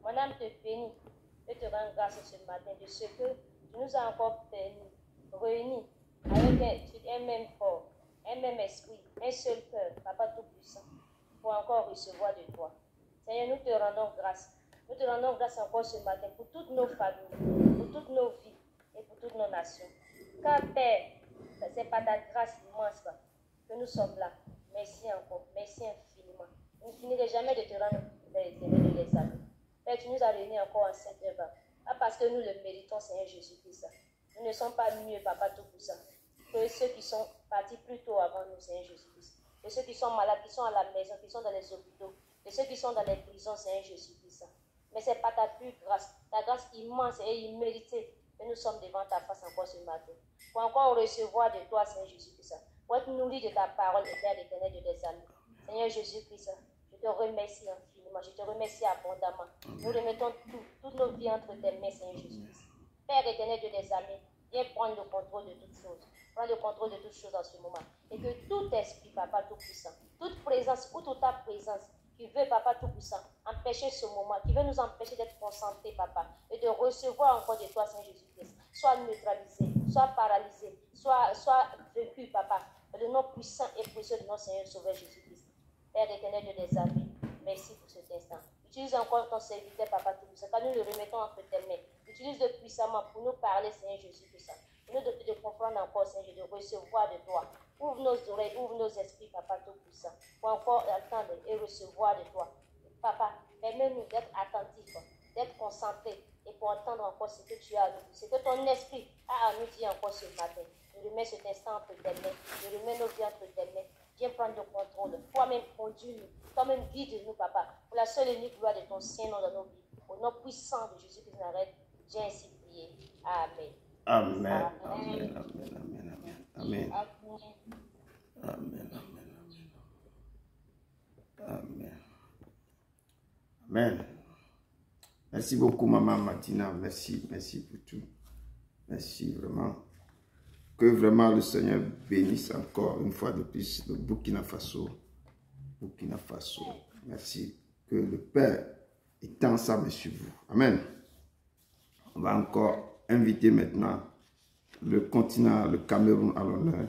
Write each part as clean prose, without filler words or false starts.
Mon âme te bénit et te rend grâce ce matin de ce que tu nous as encore permis, réunis avec un même corps, un même esprit, un seul cœur, Papa Tout-Puissant, pour encore recevoir de toi. Seigneur, nous te rendons grâce. Nous te rendons grâce encore ce matin pour toutes nos familles, pour toutes nos vies et pour toutes nos nations. Car Père, c'est par ta grâce immense que nous sommes là. Merci encore, merci infiniment. Je ne finirai jamais de te rendre les éternels de les amis. Père, tu nous as réunis encore en sainte œuvre. Pas parce que nous le méritons, Seigneur Jésus-Christ. Nous ne sommes pas mieux, Papa Tout-Puissant, que ceux qui sont partis plus tôt avant nous, Seigneur Jésus-Christ. Que ceux qui sont malades, qui sont à la maison, qui sont dans les hôpitaux, que ceux qui sont dans les prisons, Seigneur Jésus-Christ. Mais c'est par ta plus grâce, ta grâce immense et imméritée, que nous sommes devant ta face encore ce matin. Pour encore recevoir de toi, Seigneur Jésus-Christ. Pour être nourri de ta parole, Père l'éternel de tes amis. Seigneur Jésus-Christ, je te remercie infiniment, je te remercie abondamment. Nous remettons toutes nos vies entre tes mains, Seigneur Jésus-Christ. Père éternel de tes amis, viens prendre le contrôle de toutes choses. Prends le contrôle de toutes choses en ce moment. Et que tout esprit, Papa Tout-Puissant, toute présence ou toute ta présence, qui veut, Papa Tout-Puissant, empêcher ce moment, qui veut nous empêcher d'être concentrés, Papa, et de recevoir encore de toi, Saint Jésus-Christ, soit neutralisé, soit paralysé, soit vécu, Papa, dans le nom puissant et précieux de notre Seigneur Sauveur Jésus-Christ. Père éternel de des amis, merci pour cet instant. Utilise encore ton serviteur, Papa Tout-Puissant, car nous le remettons entre tes mains. Utilise-le puissamment pour nous parler, Seigneur Jésus-Christ. Pour nous de comprendre encore, Seigneur, de recevoir de toi. Ouvre nos oreilles, ouvre nos esprits, Papa Tout-Puissant, pour encore attendre et recevoir de toi. Papa, permets-nous d'être attentifs, d'être concentrés et pour entendre encore ce que tu as à nous dire, ce que ton esprit a à nous dire encore ce matin. Je remets cet instant entre tes mains, je remets nos vies entre tes mains. Viens prendre le contrôle, toi-même conduis-nous, toi-même guide-nous, Papa, pour la seule et unique gloire de ton Saint-Nom dans nos vies. Au nom puissant de Jésus-Christ de Nazareth, j'ai ainsi prié. Amen. Amen. Amen. Amen. Amen. Amen. Amen. Amen. Merci beaucoup, Maman Martina. Merci pour tout. Merci vraiment. Que vraiment le Seigneur bénisse encore une fois de plus le Burkina Faso. Burkina Faso. Merci. Que le Père étende ensemble sur vous. Amen. On va encore inviter maintenant le continent, le Cameroun à l'honneur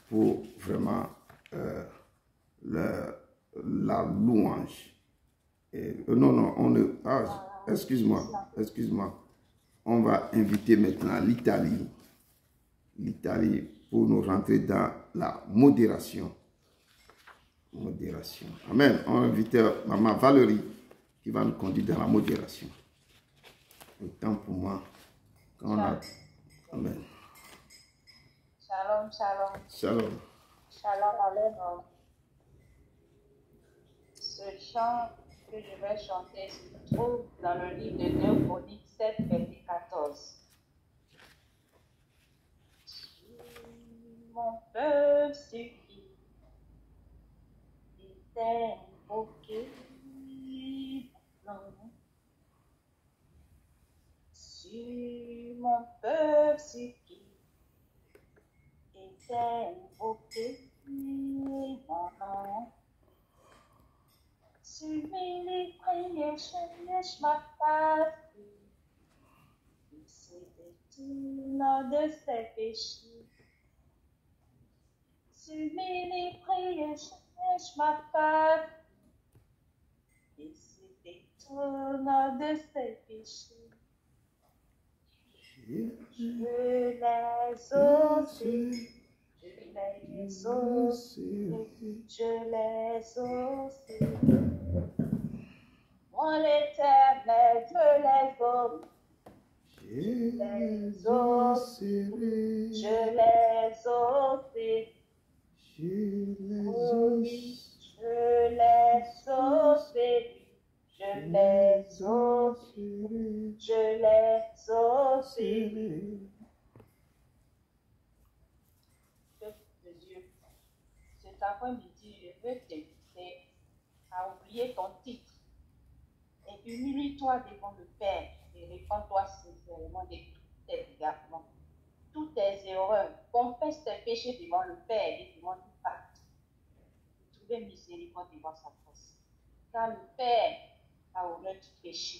pour vraiment la louange. Non, on ne... Ah, excuse-moi. On va inviter maintenant l'Italie pour nous rentrer dans la modération. Amen. On va inviter Maman Valérie qui va nous conduire dans la modération. Autant pour moi. Amen. Shalom. Shalom. Ce chant que je vais chanter se trouve dans le livre de 2 Chroniques 7, verset 14. Mon peuple suffit, il t'est invoqué, non. Si mon peuple suffit, il t'est invoqué, non. Sur mes prières, je m'appelle, il se détourne de ses péchés. Sur mes prières, je m'appelle, il se détourne de ses péchés. Je les osé. Moi l'Éternel, je les ose. Je les ose. De Dieu, cet après-midi, je veux t'inviter à oublier ton titre et humilie-toi devant le Père et répands-toi sincèrement de tous tes égarements, toutes tes erreurs, confesse tes péchés devant le Père et demande pardon. Trouver miséricorde devant sa face, car le Père a horreur du péché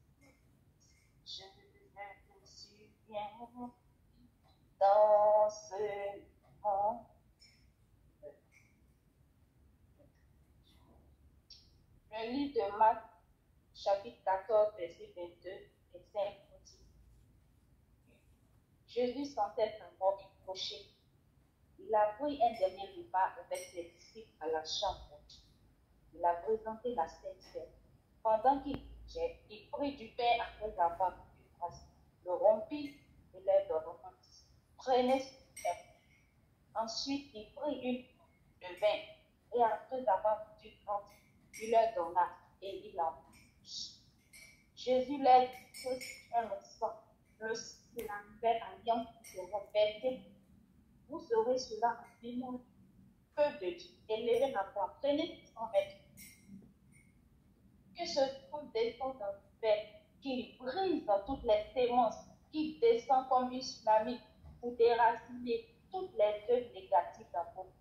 dans ce monde. Je lis de Marc, chapitre 14, verset 22 et 5. Jésus sentait un mort approcher. Il a pris un dernier repas avec ses disciples à la chambre. Il a présenté la Sainte Seine. Pendant qu'il mangeait, il prit du pain après avoir bu une tasse, le rompit et leur donna. Prenez ce pain. Ensuite, il prit une coupe de vin et après avoir bu une tasse, il leur donna et il en but. Jésus leur dit que c'est un sang, le sang de la nouvelle alliance qui sera versé. Vous saurez cela en témoin. Peuple de Dieu, élevez la voix, prenez ce sang avec. Que ce sang descende dans le père, qu'il brise dans toutes les sémences, qu'il descend comme une tsunami pour déraciner toutes les œuvres négatives dans vos vies.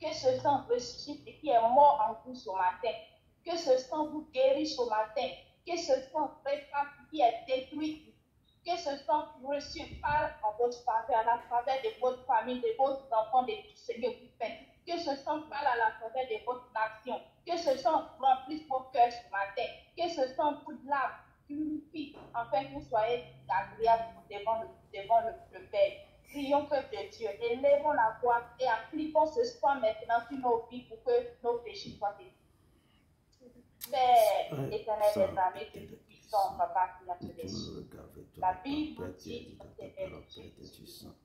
Que ce sang ressuscite et qui est mort en vous ce matin. Que ce sang vous guérisse ce matin. Que ce sang prépare qui est détruit. Que ce sang reçu parle en votre faveur, à la faveur de votre famille, de vos enfants, de tout ce que vous faites. Que ce sang parle à la faveur de votre nation. Que ce sang remplisse vos cœurs ce matin. Que ce sang vous lave, purifie, afin que vous soyez agréables devant le Père. Prions que de Dieu, élevons la voix et appliquons ce sang maintenant sur nos vies pour que nos péchés soient détruits. Père éternel des armées, que nous puissions, Papa, qui a fait des choses. La Bible dit,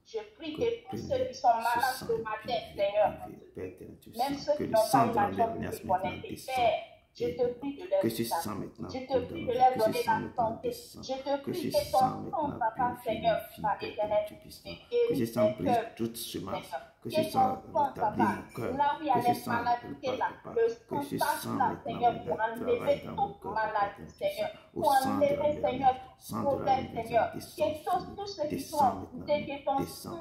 je prie que tous ceux qui sont malades ce matin, Seigneur, même ceux qui n'ont pas eu la chance de te connaître, Père, je te prie de leur guérir. Je te prie de leur donner la santé. Je te prie que ton sang, Papa, Seigneur, Papa éternel, guérisse les cœurs, Seigneur. Que ce sang, Papa, là où il y a des maladies, là, le sang passe là, Seigneur, pour enlever toute maladie, Seigneur, pour enlever, Seigneur, tout problème, Seigneur, que tous ceux qui sont amputés, que ton sang,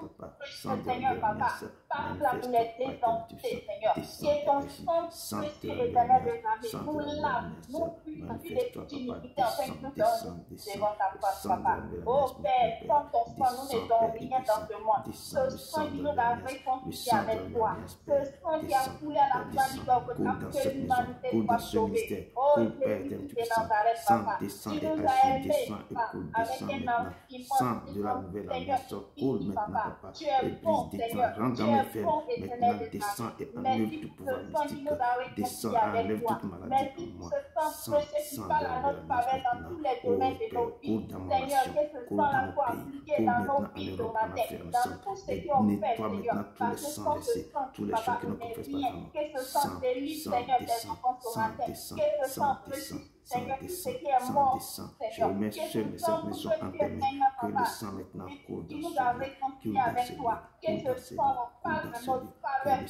Seigneur, Papa, passe là pour les désenter, Seigneur, que ton sang, précieux éternel des armées, nous lave, nous purifie de toute iniquité, afin que nous soyons devant ta face, Papa. Oh Père, sans ton sang, nous ne sommes rien dans ce monde. Ce sang qui nous a réconciliés avec toi, ce sang qui a coulé à la croix du Golgotha, que l'humanité soit sauvée. Oh Jésus de Nazareth, Papa, tu nous as aimés, Papa, avec un amour immense, Seigneur, qui, Papa, tu es bon, Seigneur, tu es bon, éternel des armées. Merci pour ce sang qui nous a réconciliés avec toi. Merci pour ce sang précieux qui parle à notre faveur dans tous les domaines de nos vies. Seigneur, que ce sang-là soit appliqué dans nos vies ce matin, dans tout ce qu'on fait, Seigneur, parce que sans ce sang, Papa, on n'est rien. Que ce sang délivre, Seigneur, des enfants ce matin. Que ce sang ressuscite, Seigneur, tout ce qui est mort, Seigneur. Que ce sang précieux, Seigneur, Papa, qui nous a réconciliés avec toi. Que ce sang parle de notre faveur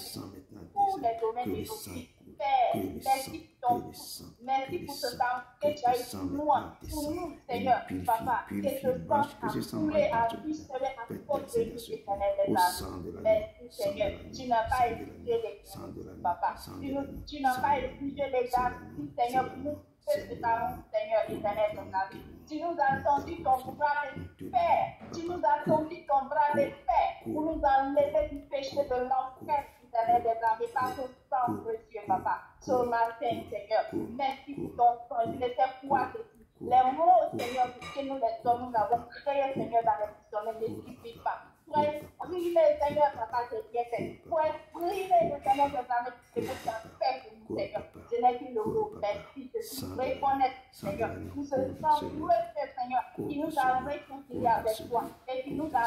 pour les domaines de nos vies. Père, merci pour ton sang. Merci pour ce temps que tu as eu pour nous, Seigneur, Papa, que ce sang a coulé, a ruisselé à cause de nous, éternel des armées. Merci, Seigneur. Tu n'as pas épuisé les grands, Papa. Tu n'as pas épuisé les grands, Seigneur, pour nous. Seigneur éternel, ton ami. Tu nous as tendu ton bras de Père. Tu nous as tendu ton bras de Père pour nous enlever du péché de l'enfer, éternel des armées, par ton sang précieux, Papa. Ce matin, Seigneur, merci pour ton sang. Il était quoi de tout. Les mots, Seigneur, que nous les donnons, nous avons créé, Seigneur, dans les pistolets, ne suffisent pas. Pour exprimer, Seigneur, Papa, c'est bien fait. Pour exprimer, Seigneur, des armées, c'est ce que tu as fait pour nous, Seigneur. Je n'ai qu'une mot, merci, je suis reconnaître, Seigneur, pour ce sang précieux, Seigneur, qui nous a réconciliés avec toi et qui nous a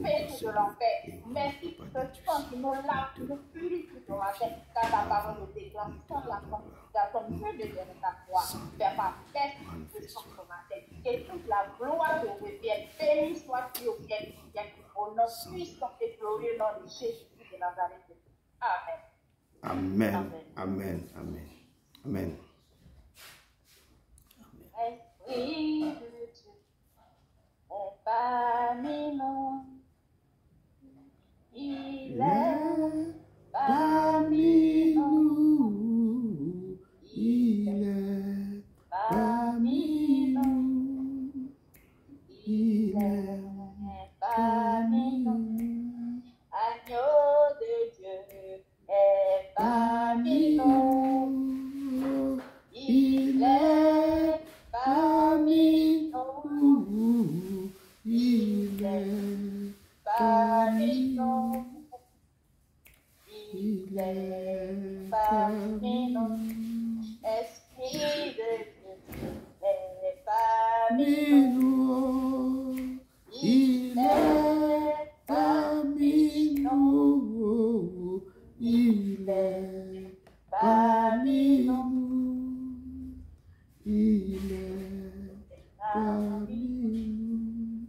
péché de l'enfer. Merci pour ce sang qui nous lave, qui nous purifie ce matin, car la parole nous déclare sans la considération que de Dieu est ta foi. Père, merci pour ce sang ce matin, que toute la gloire te revienne. Béni soit-tu au ciel, au nom puissant et glorieux nom de Jésus de Nazareth. Amen. Amen. Amen. Amen. Amen. Esprit de Dieu est parmi nous. Il est parmi nous. Il est parmi nous. Il est parmi nous. Il est parmi nous. Il est parmi nous. Il est parmi nous.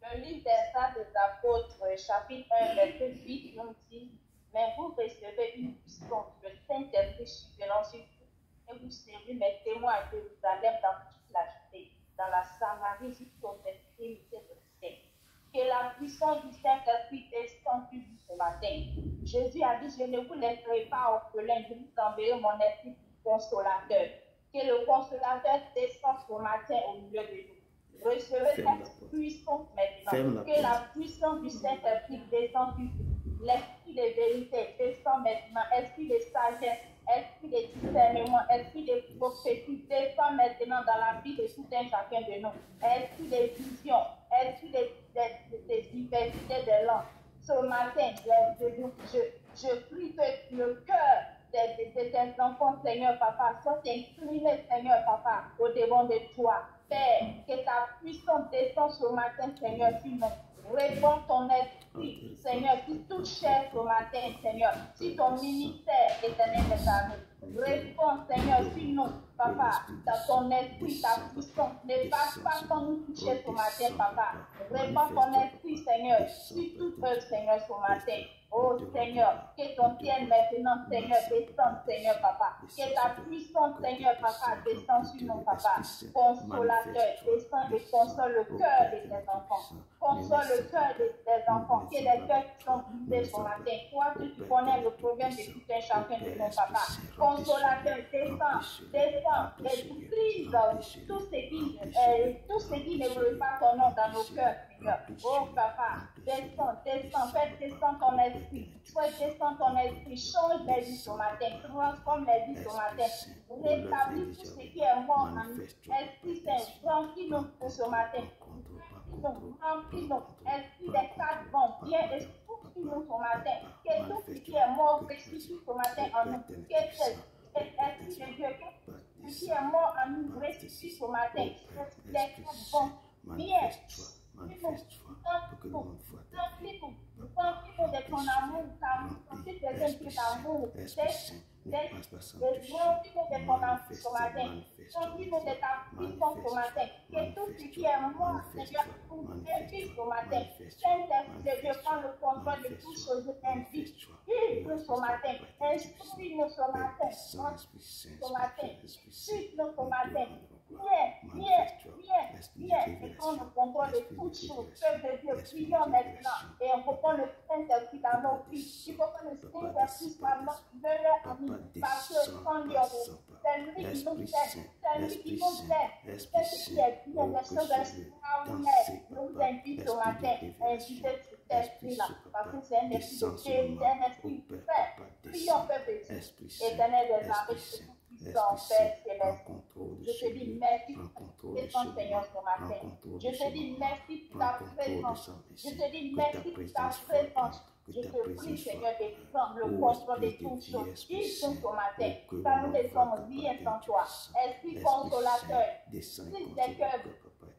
Le livre des Actes des Apôtres, chapitre 1, verset 8, nous dit: mais vous recevez une puissance, le Saint-Esprit survenant sur vous, et vous serez mes témoins à Jérusalem, dans toute la Judée, dans la Samarie, jusqu'aux extrémités de la terre. Que la puissance du Saint-Esprit descende sur vous ce matin. Jésus a dit: je ne vous laisserai pas orphelins, je vous enverrai mon esprit consolateur. Que le consolateur descende ce matin au milieu de nous. Recevez cette puissance maintenant. Que la puissance du Saint-Esprit descende sur vous. L'esprit de vérité descend maintenant. Esprit de sagesse, esprit de discernement, esprit de prophétie descend maintenant dans la vie de tout un chacun de nous. Esprit de vision, esprit de diversité de langues. Ce matin, je prie que le cœur de tes enfants, Seigneur Papa, soit incliné, Seigneur Papa, au devant de toi. Père, que ta puissance descende ce matin, Seigneur, sur nous. Réponds ton esprit, Seigneur, sur toute chair ce matin, Seigneur, sur ton ministère, éternel des armées. Réponds, Seigneur, sur nous, Papa, dans ton esprit, ta puissance. Ne passe pas sans nous toucher ce matin, Papa. Réponds ton esprit, Seigneur, sur toute œuvre, Seigneur, ce matin. Oh Seigneur, que ton ciel maintenant, Seigneur, descende, Seigneur, Papa. Que ta puissance, Seigneur, Papa, descende sur nous, Papa. Consolateur, descend et console le cœur de tes enfants. Console le cœur de tes enfants. Que les cœurs qui sont brisés ce matin. Toi, tu connais le problème de tout un chacun de nos Papa. Consolateur, descend et brise tout ce qui ne veut pas ton nom dans nos cœurs, Seigneur. Oh Papa, descends, fais descendre ton esprit. Fais descendre ton esprit. Change les vies ce matin. Transforme les vies ce matin. Rétablis tout ce qui est mort en nous. Esprit Saint, remplis-nous ce matin. Remplis-nous. Esprit des quatre vents, viens et souffle-nous ce matin. Que tout ce qui est mort ressuscite ce matin en nous. Que Esprit de Dieu, que ce qui est mort en nous ressuscite ce matin. Les quatre vents, viens. Remplis-nous de ton amour, remplis tes esprits d'amour, remplis-nous de ton amour ce matin, remplis-nous de ta puissance ce matin, que tout ce qui est mort, Seigneur, pour réussir ce matin. Saint-Esprit de Dieu, prends le contrôle de toutes choses ainsi. Guide-nous ce matin, instruis-nous ce matin, ce matin, suive-nous ce matin. Viens, et prends le contrôle de toutes choses. Peuple de Dieu, prions maintenant, et on reprend le Saint-Esprit dans nos vies. Il faut que le Saint-Esprit soit veneur à nous, parce que sans lui, c'est lui qui nous aide, c'est lui qui nous aide. C'est ce qui est bien, les choses extraordinaires. Nous invite ce matin à inviter cet esprit-là, parce que c'est un esprit de Dieu, c'est un esprit fait. Prions, peuple de Dieu, éternel des armées, puissant Père céleste. Je te dis merci pour ta présence, Seigneur, ce matin. Je te dis merci pour ta présence. Je te dis merci pour ta présence. Je te prie, Seigneur, de prendre le contrôle de toutes choses. Ils sont ce matin, car nous ne sommes rien sans toi. Esprit consolateur, si tes cœurs,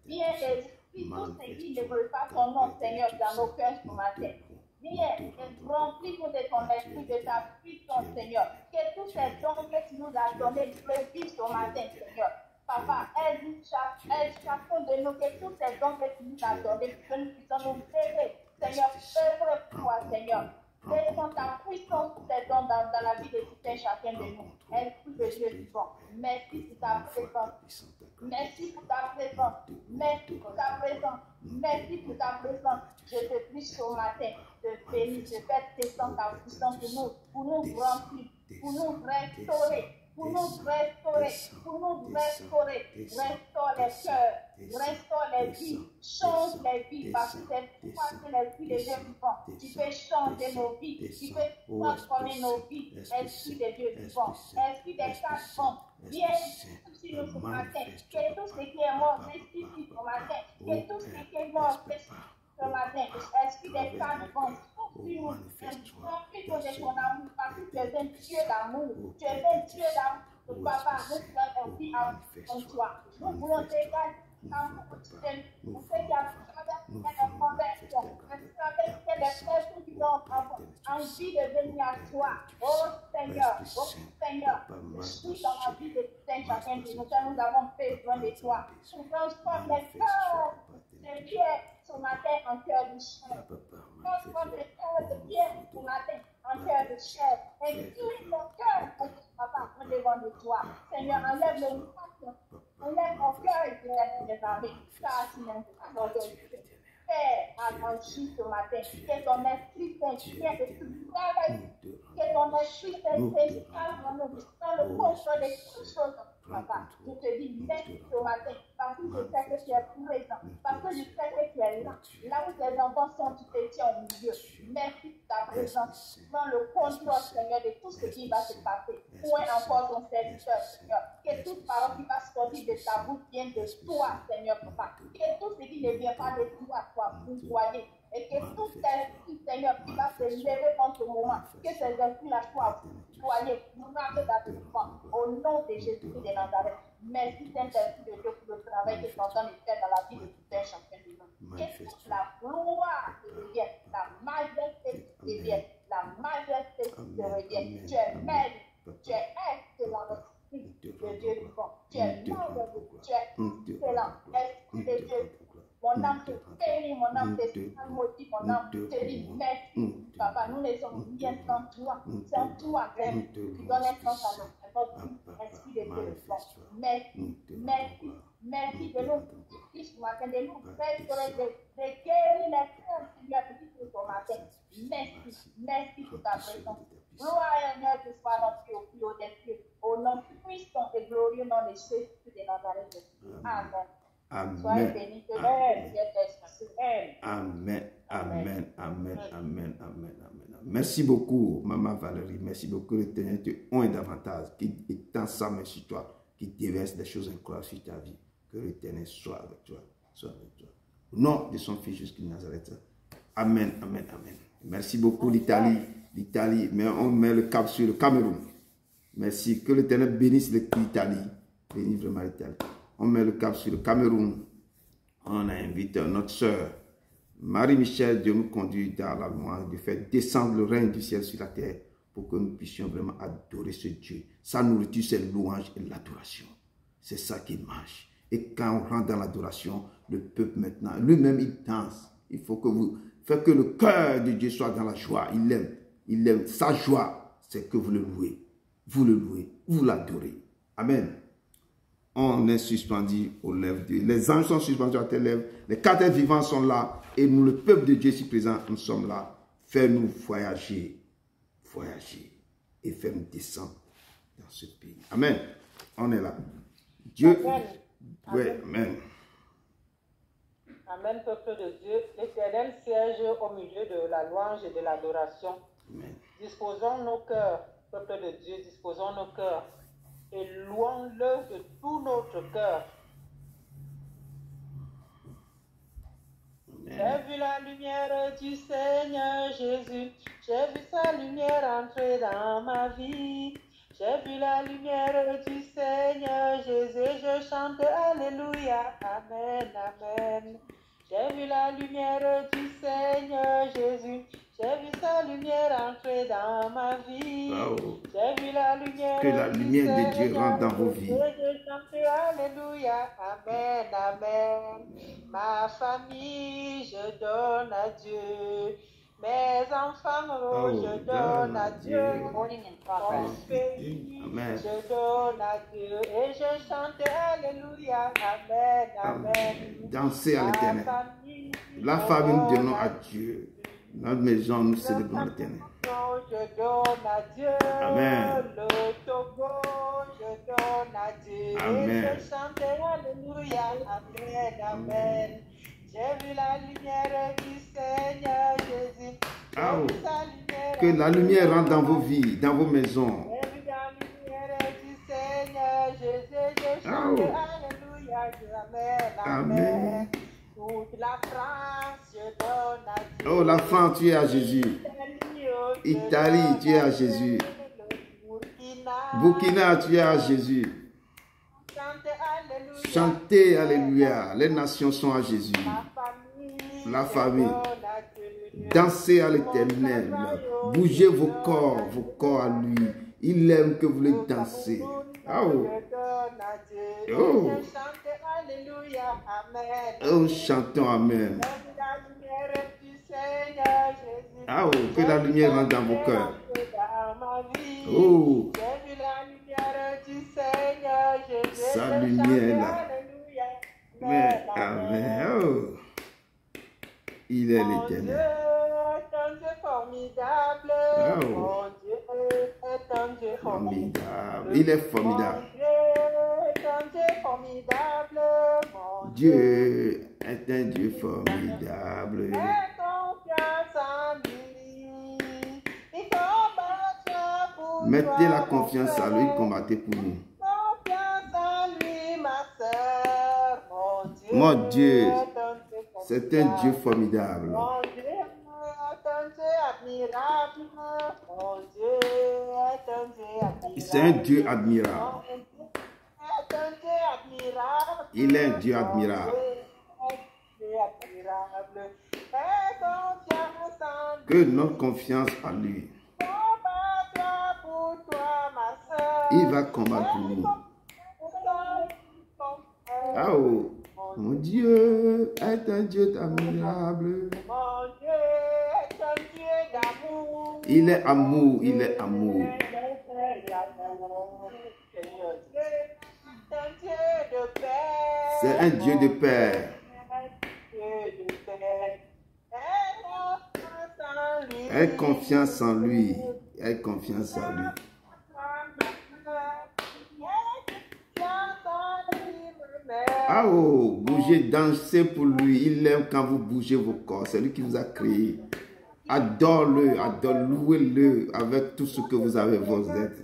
viens esprit, tout ce qui ne veut pas ton nom, Seigneur, dans nos cœurs ce matin. Viens et remplis-nous de ton esprit, de ta puissance, Seigneur. Que tous ces dons que tu nous as donnés fleuissent ce matin, Seigneur. Papa, aide chacun de nous, que tous ces dons que tu nous as donnés, que nous puissions nous aider. Seigneur, œuvre pour toi, Seigneur. Descends ta puissance pour tes dons dans la vie de tout un chacun de nous. Esprit de Dieu vivant, merci pour ta présence. Merci pour ta présence. Merci pour ta présence. Merci pour ta présence. Je te prie ce matin de bénir, de faire descendre ta puissance pour nous remplir, pour nous restaurer. Pour nous restaurer, restaure les cœurs, restaure les vies, change les vies, parce que c'est toi que l'esprit de Dieu vivant. Tu peux changer nos vies, tu peux transformer nos vies, esprit de Dieu vivant, esprit des quatre vents, viens sur nous ce matin, que tout ce qui est mort ressuscite ce matin, que tout ce qui est mort ressuscite ce matin, esprit des quatre vents. Remplis-nous de ton amour, parce que tu es un Dieu d'amour, tu es un Dieu d'amour. Papa, nous sommes aussi en toi. Nous voulons t'égaler. Nous envie de venir à toi. Oh Seigneur, je suis dans la vie de tout un chacun de nous. Nous avons besoin de toi. Nous transforme les cœurs de pierre ce matin en cœur de chair. Transforme les cœurs de pierre ce matin en cœur de chair. Et tout mon cœur, papa, en devant de toi. Seigneur, enlève le mal. Enlève mon cœur et les armées. Car tu n'aimes pas Père, agis ce matin. Que ton esprit s'inspire de tout travail. Que ton esprit s'inspire dans le contrôle de toutes choses. Papa, je te dis merci ce matin. Parce que je sais que tu es présent. Parce que je sais que tu es là. Là où tes enfants sont, tu te tiens au milieu. Merci de ta présence. Prends le contrôle, Seigneur, de tout ce qui va se passer. Point encore ton serviteur, Seigneur. Que toute parole qui va sortir de ta bouche vienne de toi, Seigneur, Papa. Que tout ce qui ne vient pas de toi soit foudroyé. Et que tout esprit, Seigneur, qui va se lever en ce moment, que ces esprits-là soient foudroyés, marqués d'attachement. Au nom de Jésus de Nazareth. Merci, Saint-Esprit de Dieu, pour le travail que tu es en train de faire dans la vie de tout un chacun de nous. Que toute la gloire te revienne, la majesté te revienne, la majesté te revienne. Tu es maître, tu es excellent, Esprit de Dieu vivant. Tu es merveilleux, tu es excellent, Esprit de Dieu. Mon âme te bénit, mon âme te maudit, mon âme te dit merci. Papa, nous ne sommes rien sans toi. Sans toi, même. Tu donnes un sens à notre esprit de Dieu. Merci, merci, merci de nous. Ce matin, de nous faire de guérir les cœurs, Seigneur, de ce matin. Merci, merci pour ta présence. Gloire et honneur te soit notre au plus haut des cieux. Au nom puissant et glorieux nom de Jésus de Nazareth. Amen. Amen. Amen. Amen. Amen. Amen. Amen. Merci beaucoup, Maman Valérie. Merci beaucoup. Le Seigneur te honte davantage, qui étend sa main sur toi, qui déverse des choses incroyables sur ta vie. Que l'Éternel soit avec toi. Soit avec toi. Au nom de son Fils jusqu'à Nazareth. Amen. Amen. Amen. Merci beaucoup, l'Italie. L'Italie, mais on met le cap sur le Cameroun. Merci. Que l'Éternel bénisse l'Italie. Bénisse vraiment l'Italie. On met le cap sur le Cameroun. On a invité notre sœur Marie-Michel, Dieu nous conduit dans la louange, de faire descendre le règne du ciel sur la terre pour que nous puissions vraiment adorer ce Dieu. Sa nourriture, c'est louange et l'adoration. C'est ça qui marche. Et quand on rentre dans l'adoration, le peuple maintenant, lui-même, il danse. Il faut que vous faites que le cœur de Dieu soit dans la joie. Il aime. Il aime. Sa joie, c'est que vous le louez. Vous le louez. Vous l'adorez. Amen. On est suspendu aux lèvres de Dieu. Les anges sont suspendus à tes lèvres. Les quatre êtres vivants sont là. Et nous, le peuple de Dieu ici présent, nous sommes là. Fais-nous voyager. Voyager. Et fais-nous descendre dans ce pays. Amen. On est là. Dieu. Amen. Oui, amen. Amen, peuple de Dieu. L'Éternel siège au milieu de la louange et de l'adoration. Amen. Disposons nos cœurs, peuple de Dieu, disposons nos cœurs. Et louons-le de tout notre cœur. J'ai vu la lumière du Seigneur Jésus. J'ai vu sa lumière entrer dans ma vie. J'ai vu la lumière du Seigneur Jésus. Je chante Alléluia. Amen, amen. J'ai vu la lumière du Seigneur Jésus. J'ai vu sa lumière entrer dans ma vie. Wow. J'ai vu la lumière. Que la lumière de Dieu rentre dans vos vies. Je chante Alléluia. Amen, amen. Ma famille, je donne à Dieu. Mes enfants, je donne à Dieu. Mon pays, Amen. je donne à Dieu. Et je chante Alléluia. Amen, amen. Dansez à l'Éternel. La famille, nous donnons à Dieu. Notre maison, nous célébrons l'Éternel. Je donne à Dieu. Amen. Le Togo, je donne à Dieu. Amen. Et je chante Alléluia. Amen, amen. J'ai vu la lumière du Seigneur Jésus. Oh. Que la lumière rentre dans vos vies, dans vos maisons. J'ai vu la lumière du Seigneur Jésus. Je chante Alléluia. Amen, amen. Toute la France, je donne à Dieu. Oh, la France, tu es à Jésus. Italie, tu es à Jésus. Le Burkina, Burkina, tu es à Jésus. Chantez Alléluia. Les nations sont à Jésus. La famille. Dansez à l'Éternel. Bougez vos corps à lui. Il aime que vous les dansez. Oh. Oh. Oh, chantons Amen. Ah, oh, que la lumière rentre dans vos cœurs. Oh. Sa lumière là. Mais, Amen. Oh. Il est l'Éternel. Oh. Formidable. Il est formidable. Dieu est un Dieu formidable. Mettez la confiance à lui, combattez pour nous. Mon Dieu, c'est un Dieu formidable. C'est un Dieu admirable. Il est un Dieu admirable. Que notre confiance en lui. Il va combattre pour nous. Ah oh, mon Dieu est un Dieu admirable. Il est amour, il est amour. C'est un Dieu de paix. Aie confiance en lui. Aie confiance en lui. Ah oh, bougez, dansez pour lui. Il aime quand vous bougez vos corps. C'est lui qui vous a créé. Adore-le, louez-le avec tout ce que vous avez, vos êtres.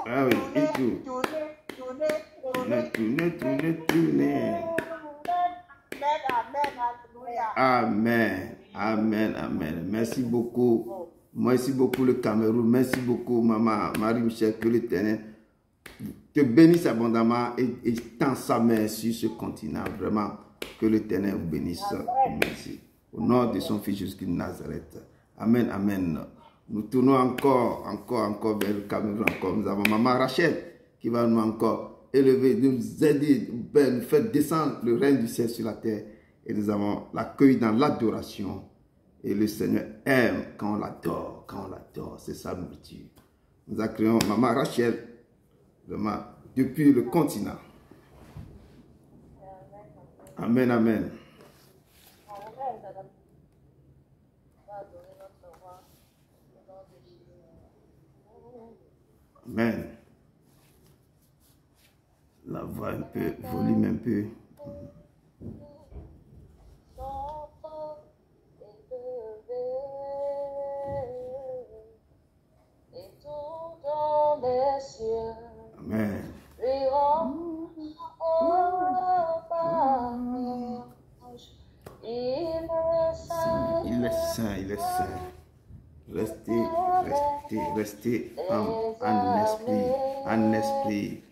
Ah oui, et tout. Tournez. Amen. Amen. Amen. Merci beaucoup. Merci beaucoup le Cameroun. Merci beaucoup maman Marie-Michel. Que l'Éternel te bénisse abondamment et tend sa main sur ce continent. Vraiment, que l'Éternel vous bénisse. Merci. Au nom de son fils Jésus-Christ de Nazareth. Amen. Amen. Nous tournons encore vers le Cameroun. Nous avons maman Rachel qui va nous encore élever, nous aider, nous faire descendre le règne du ciel sur la terre. Et nous avons l'accueil dans l'adoration. Et le Seigneur aime quand on l'adore, c'est sa nourriture. Nous accueillons maman Rachel vraiment, depuis le continent. Amen, amen. Amen. La voix un peu, volume un peu. Amen. Il est saint, il est saint. Restez en esprit.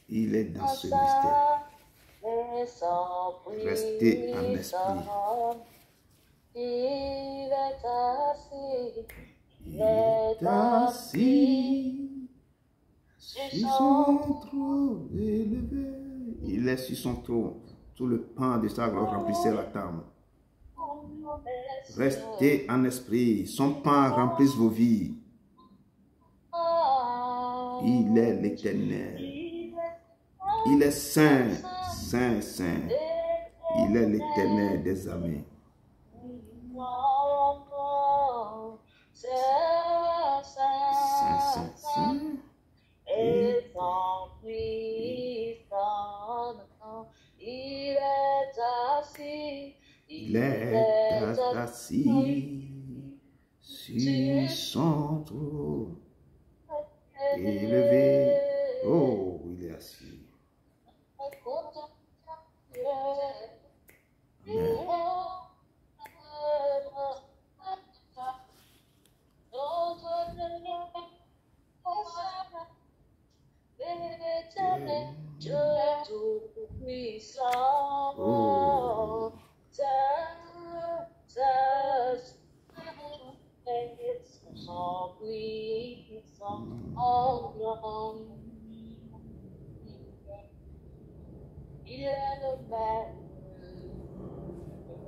Il est dans ce mystère. Restez en esprit. Il est assis sur son trône élevé. Il est sur son trône. Tout le pain de sa gloire remplissait la table. Restez en esprit. Son pain remplisse vos vies. Il est l'Éternel. Il est saint, saint, saint. Il est l'Éternel des armées. Saint, saint, saint. Et son puissant, il est assis. Il est assis sur son trône. Élevé. Oh, il est assis. Dieu tout-puissant, Oh. son puissant en grand. Il est le Père.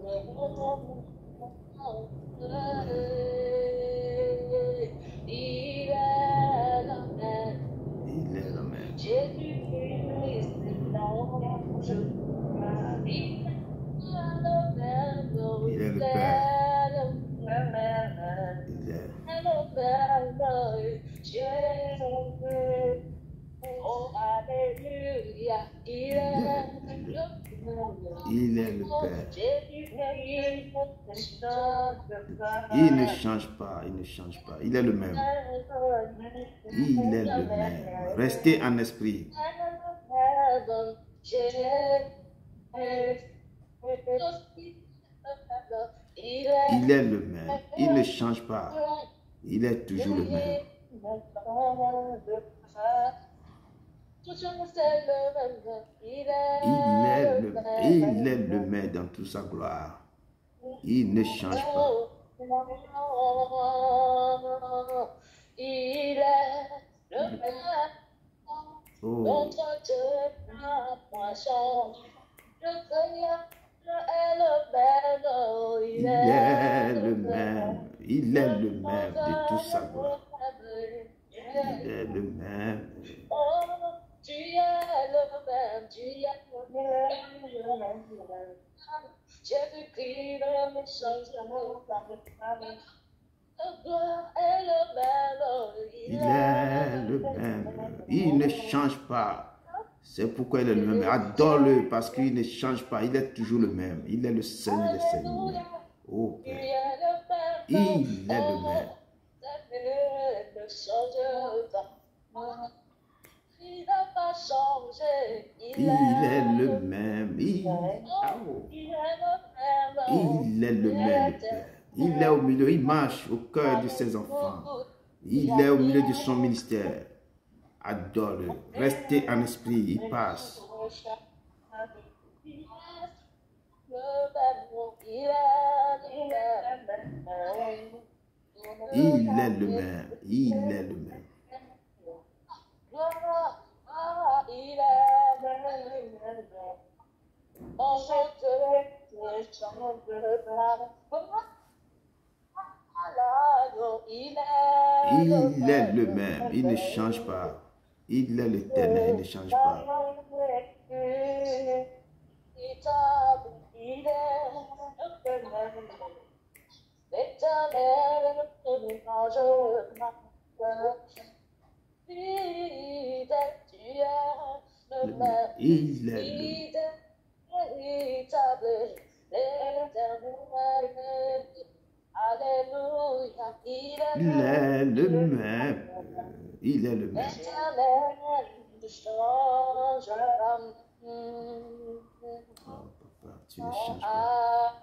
Il est le Père. Il est le même. Jésus-Christ est l'ange. Il est le Père. Il est. Oh, alléluia, il est le Père. Il ne change pas, il ne change pas. Il est le même. Il est le même. Restez en esprit. Il est le même. Il ne change pas. Il est toujours le même. Il est le même dans toute sa gloire. Il ne change pas. Il est le même. Oh, Notre Dieu n'a point changé. Le Seigneur est le même. il est le même. Il est le même de toute sa gloire. Il est le même. Oh, tu es le même, tu es le même. Jésus-Christ ne change pas. La gloire est le même. Il est le même. Il ne change pas. C'est pourquoi il est le même. Adore-le parce qu'il ne change pas. Il est toujours le même. Il est le Seigneur des Seigneurs. Oh Père. Il est le même. Il n'a pas changé. Il est le même. Il est le même, Père. Il est au milieu. Il marche au cœur de ses enfants. Il est au milieu de son ministère. Adore-le. Restez en esprit. Il passe. Il est le même. Il est le même. Il est le même. Il ne change pas. Il est l'Éternel. Il ne change pas. Il est le même. Il est le même. Oh, papa, tu ne changes pas.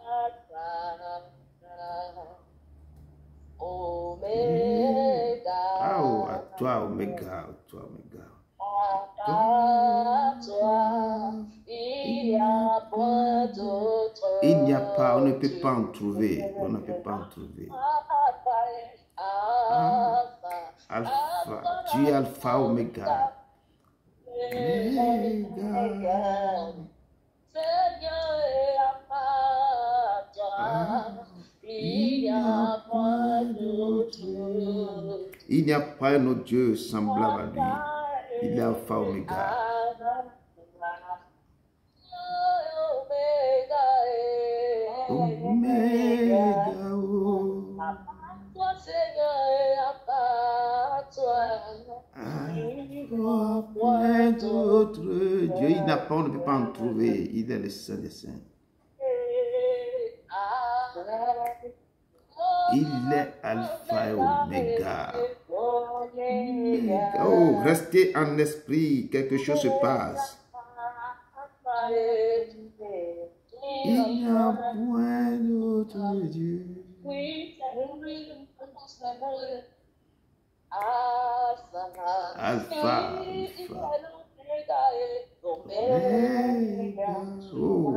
Omega. Oh, à toi, Oméga. À toi, Oméga. À toi, il n'y a point d'autre. Il n'y a pas, on ne peut pas en trouver. On ne peut pas en trouver. Alpha, tu es Alpha, Oméga. Oméga. Seigneur et à toi, il n'y a point d'autre. Il n'y a pas un autre Dieu semblable à lui. Il est Alpha, Oméga. Oméga, oh. Toi, Seigneur, et à part toi. Point d'autre Dieu. Il n'a pas, on ne peut pas en trouver. Il est le Saint des Saints. Il est Alpha et Oméga. Oh, restez en esprit. Quelque chose se passe. Il n'y a point d'autre Dieu. Alpha. Oméga. Oh.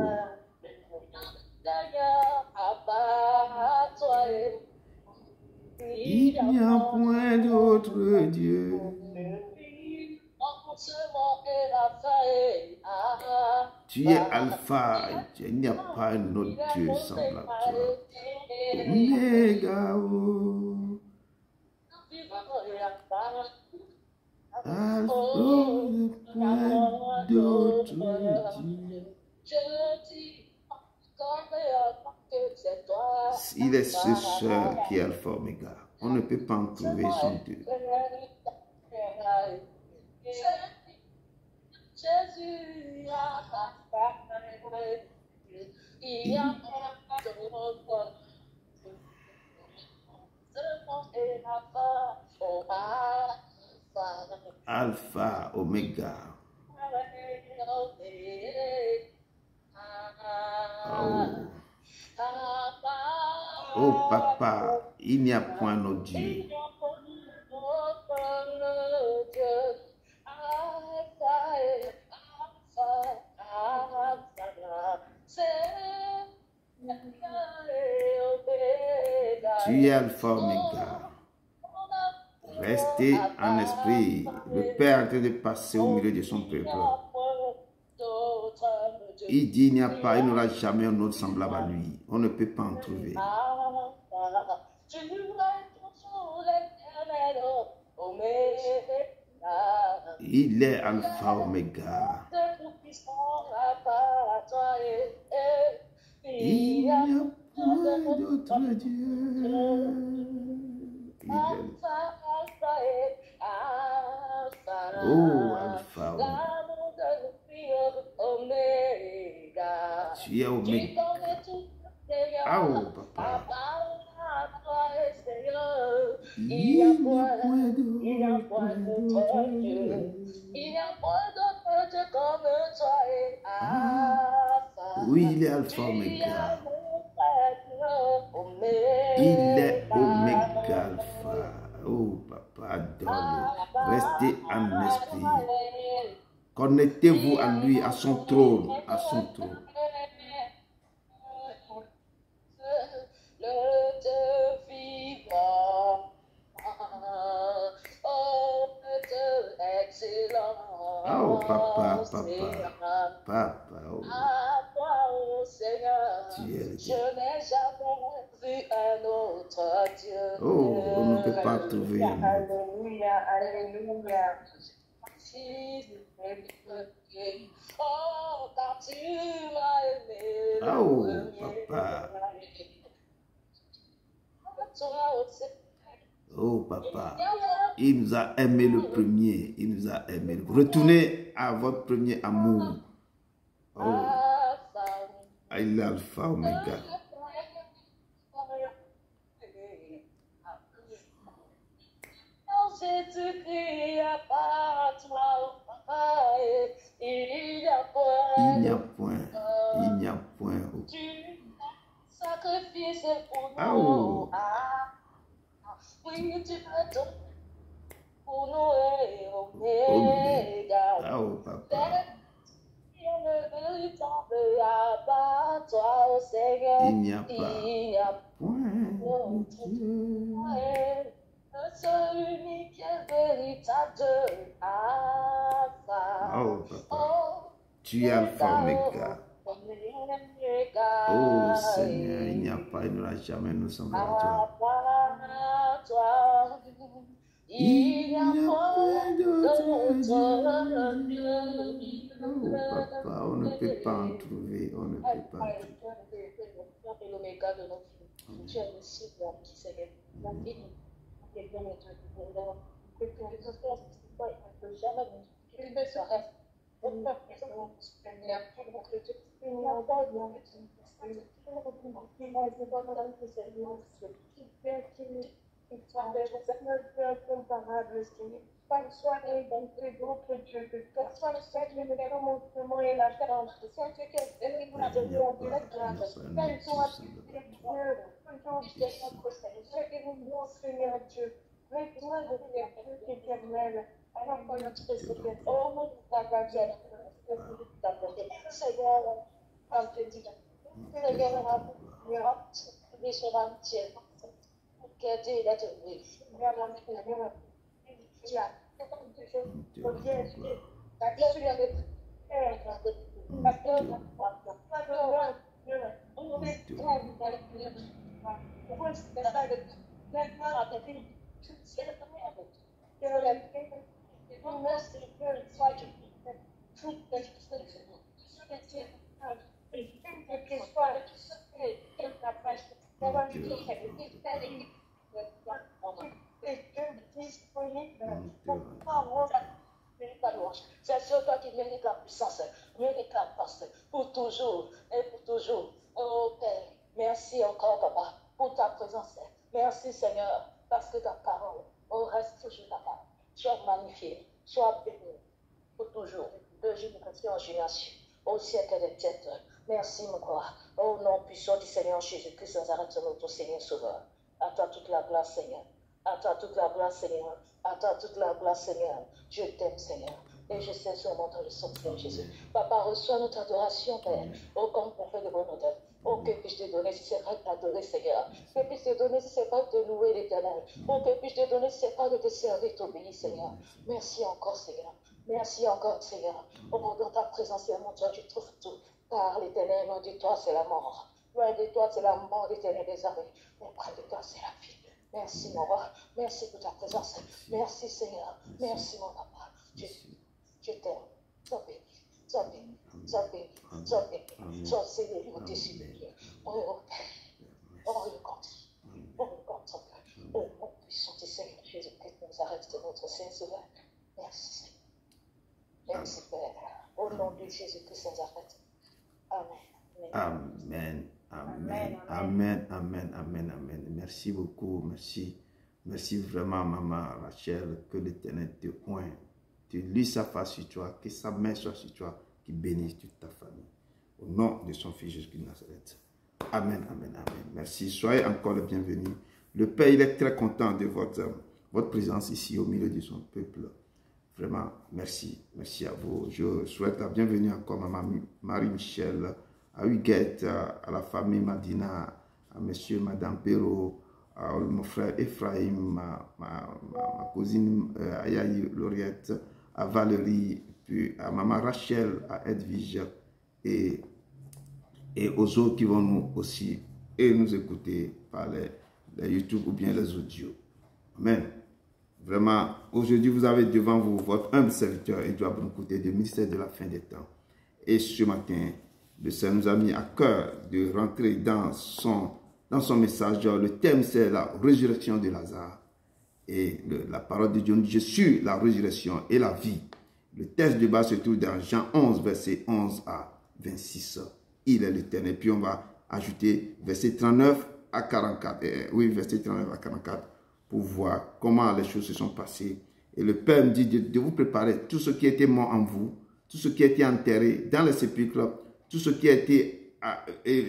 Il n'y a point d'autre Dieu. Tu es Alpha, il n'y a pas un autre Dieu semblable à toi. Oméga, oh. Alpha, point d'autre Dieu. Il est ce seul qui est Alpha Oméga. On ne peut pas en trouver son Dieu. Jésus, Alpha Oméga. Oh. Oh papa, il n'y a point notre Dieu. Tu es Alpha Oméga. Restez en esprit. Le Père est en train de passer au milieu de son peuple. Il dit il n'y a pas, il n'aura jamais un autre semblable à lui. On ne peut pas en trouver. Il est Alpha Oméga. Il n'y a point d'autre Dieu. Il est oh, Alpha Oméga. Tu es Oméga. Ah, oh, papa. Il n'y a point d'autre Dieu. Il n'y a point d'autre Dieu comme toi. Oui, il est Alpha Oméga. Il est Oméga Alpha. Oh, papa, adore-le. Restez en esprit. Connectez-vous à lui, à son trône, à son trône. Oh, papa, papa, papa, oh. Tu es le Dieu. Oh, on ne peut pas trouver un autre. Alléluia, alléluia. Oh, papa. Oh, papa. Il nous a aimé le premier. Il nous a aimé. Retournez à votre premier amour. Oh. Il est Alpha Oméga. Il n'y a point. Il n'y a point. Ah, oh. Ah, oh, papa. Il n'y a pas point de Dieu. Oh, papa. Tu es Alpha Oméga. Oh, Seigneur, il n'y a pas, il n'aura jamais nous semblé à toi. Il n'y a pas d'autre Dieu. Oh, papa, on ne peut pas en trouver, on ne peut pas en trouver. l'égard de nos vies. Tu es le seul qui Seigneur. Et nous, et bien être que les enfants ne peuvent jamais nous dire s'arrête. On peut Seigneur, pour que Dieu nous envoie soit les bons groupe que Dieu peut faire, soit le cercle de commencement et la charge, soit ce que vous l'avez dit en direct, ce que nous voulons, Seigneur Dieu, maintenant de faire Dieu éternel, alors qu'on a tout ce que oh mon Dieu, Seigneur, on te dit, Seigneur, nous sommes entiers, que Dieu est oui. C'est sur toi qui mérite la puissance, mérite la force, pour toujours et pour toujours. Oh Père, merci encore, Papa, pour ta présence. Merci, Seigneur, parce que ta parole, reste toujours ta parole. Sois magnifié, sois béni, pour toujours, de génération en génération, au siècle des siècles. Merci, mon roi. Au nom puissant du Seigneur Jésus-Christ, sans arrêt, notre Seigneur Sauveur. À toi toute la gloire, Seigneur. À toi toute la gloire, Seigneur. À toi toute la gloire, Seigneur. Je t'aime, Seigneur. Et je sais sur mon temps de son Seigneur Jésus. Papa, reçois notre adoration, Père. Oh, comme on fait de bonne odeur. Oh, que puis-je te donner si c'est pas de t'adorer, Seigneur. Que puis-je te donner si c'est pas de te louer, l'Éternel. Oh, que puis-je te donner si c'est pas de te servir, t'obéir, Seigneur. Merci encore, Seigneur. Merci encore, Seigneur. Oh, dans ta présence, mon Dieu, tu trouves tout. Car l'Éternel, loin de toi, c'est la mort. Loin de toi, c'est la mort, l'Éternel des armées. Mais près de toi, c'est la vie. Merci, mon roi. Merci pour ta présence. Merci, Seigneur. Merci, mon papa. Je t'aime. Sois béni. Sois béni. Sois béni. Sois béni. Sois célébré au-dessus de Dieu. Oh, Père. Oh, le compte. Oh, le compte. Oh, mon puissant Seigneur Jésus-Christ, nous arrête de notre Seigneur Sauveur. Merci, Seigneur. Merci, Père. Au nom de Jésus-Christ, nous arrête. Amen. Amen. Amen. Amen. Amen. Amen. Amen. Merci beaucoup. Merci. Merci vraiment, maman Rachel. Que l'Éternel te oigne. Tu lis sa face sur toi. Que sa main soit sur toi. Qui bénisse toute ta famille. Au nom de son Fils Jésus-Christ de Nazareth. Amen. Amen. Amen. Merci. Soyez encore le bienvenu. Le Père, il est très content de votre présence ici au milieu de son peuple. Vraiment, merci. Merci à vous. Je souhaite la bienvenue encore, maman Marie-Michel, à Huguette, à la famille Madina, à monsieur et madame Perrault, à mon frère Ephraim, ma cousine Ayaï Lauriette, à Valérie, puis à maman Rachel, à Edwige, et aux autres qui vont nous aussi et nous écouter par les YouTube ou bien les audios. Amen. Vraiment, aujourd'hui, vous avez devant vous votre humble serviteur Edouard Broncouté du ministère de la fin des temps. Et ce matin, le Seigneur nous a mis à cœur de rentrer dans son message. Le thème, c'est la résurrection de Lazare. Et la parole de Dieu nous dit, je suis la résurrection et la vie. Le texte de base se trouve dans Jean 11, verset 11 à 26. Il est l'Éternel. Et puis on va ajouter verset 39 à 44. Oui, verset 39 à 44. Pour voir comment les choses se sont passées. Et le Père me dit de vous préparer tout ce qui était mort en vous, tout ce qui a été enterré dans les sépulcres, tout ce qui a été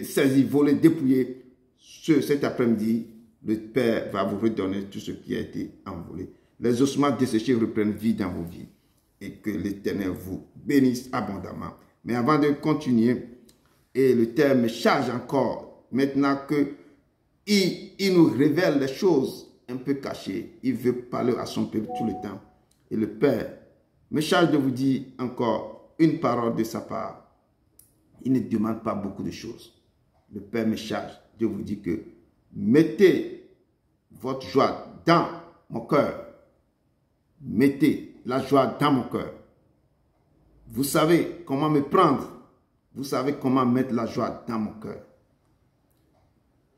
saisi, volé, dépouillé. Cet après-midi, le Père va vous redonner tout ce qui a été envolé. Les ossements desséchés reprennent vie dans vos vies. Et que l'Éternel vous bénisse abondamment. Mais avant de continuer, et le Père me charge encore, maintenant que il nous révèle les choses un peu caché. Il veut parler à son peuple tout le temps. Et le Père me charge de vous dire encore une parole de sa part. Il ne demande pas beaucoup de choses. Le Père me charge de vous dire que mettez votre joie dans mon cœur. Mettez la joie dans mon cœur. Vous savez comment me prendre. Vous savez comment mettre la joie dans mon cœur.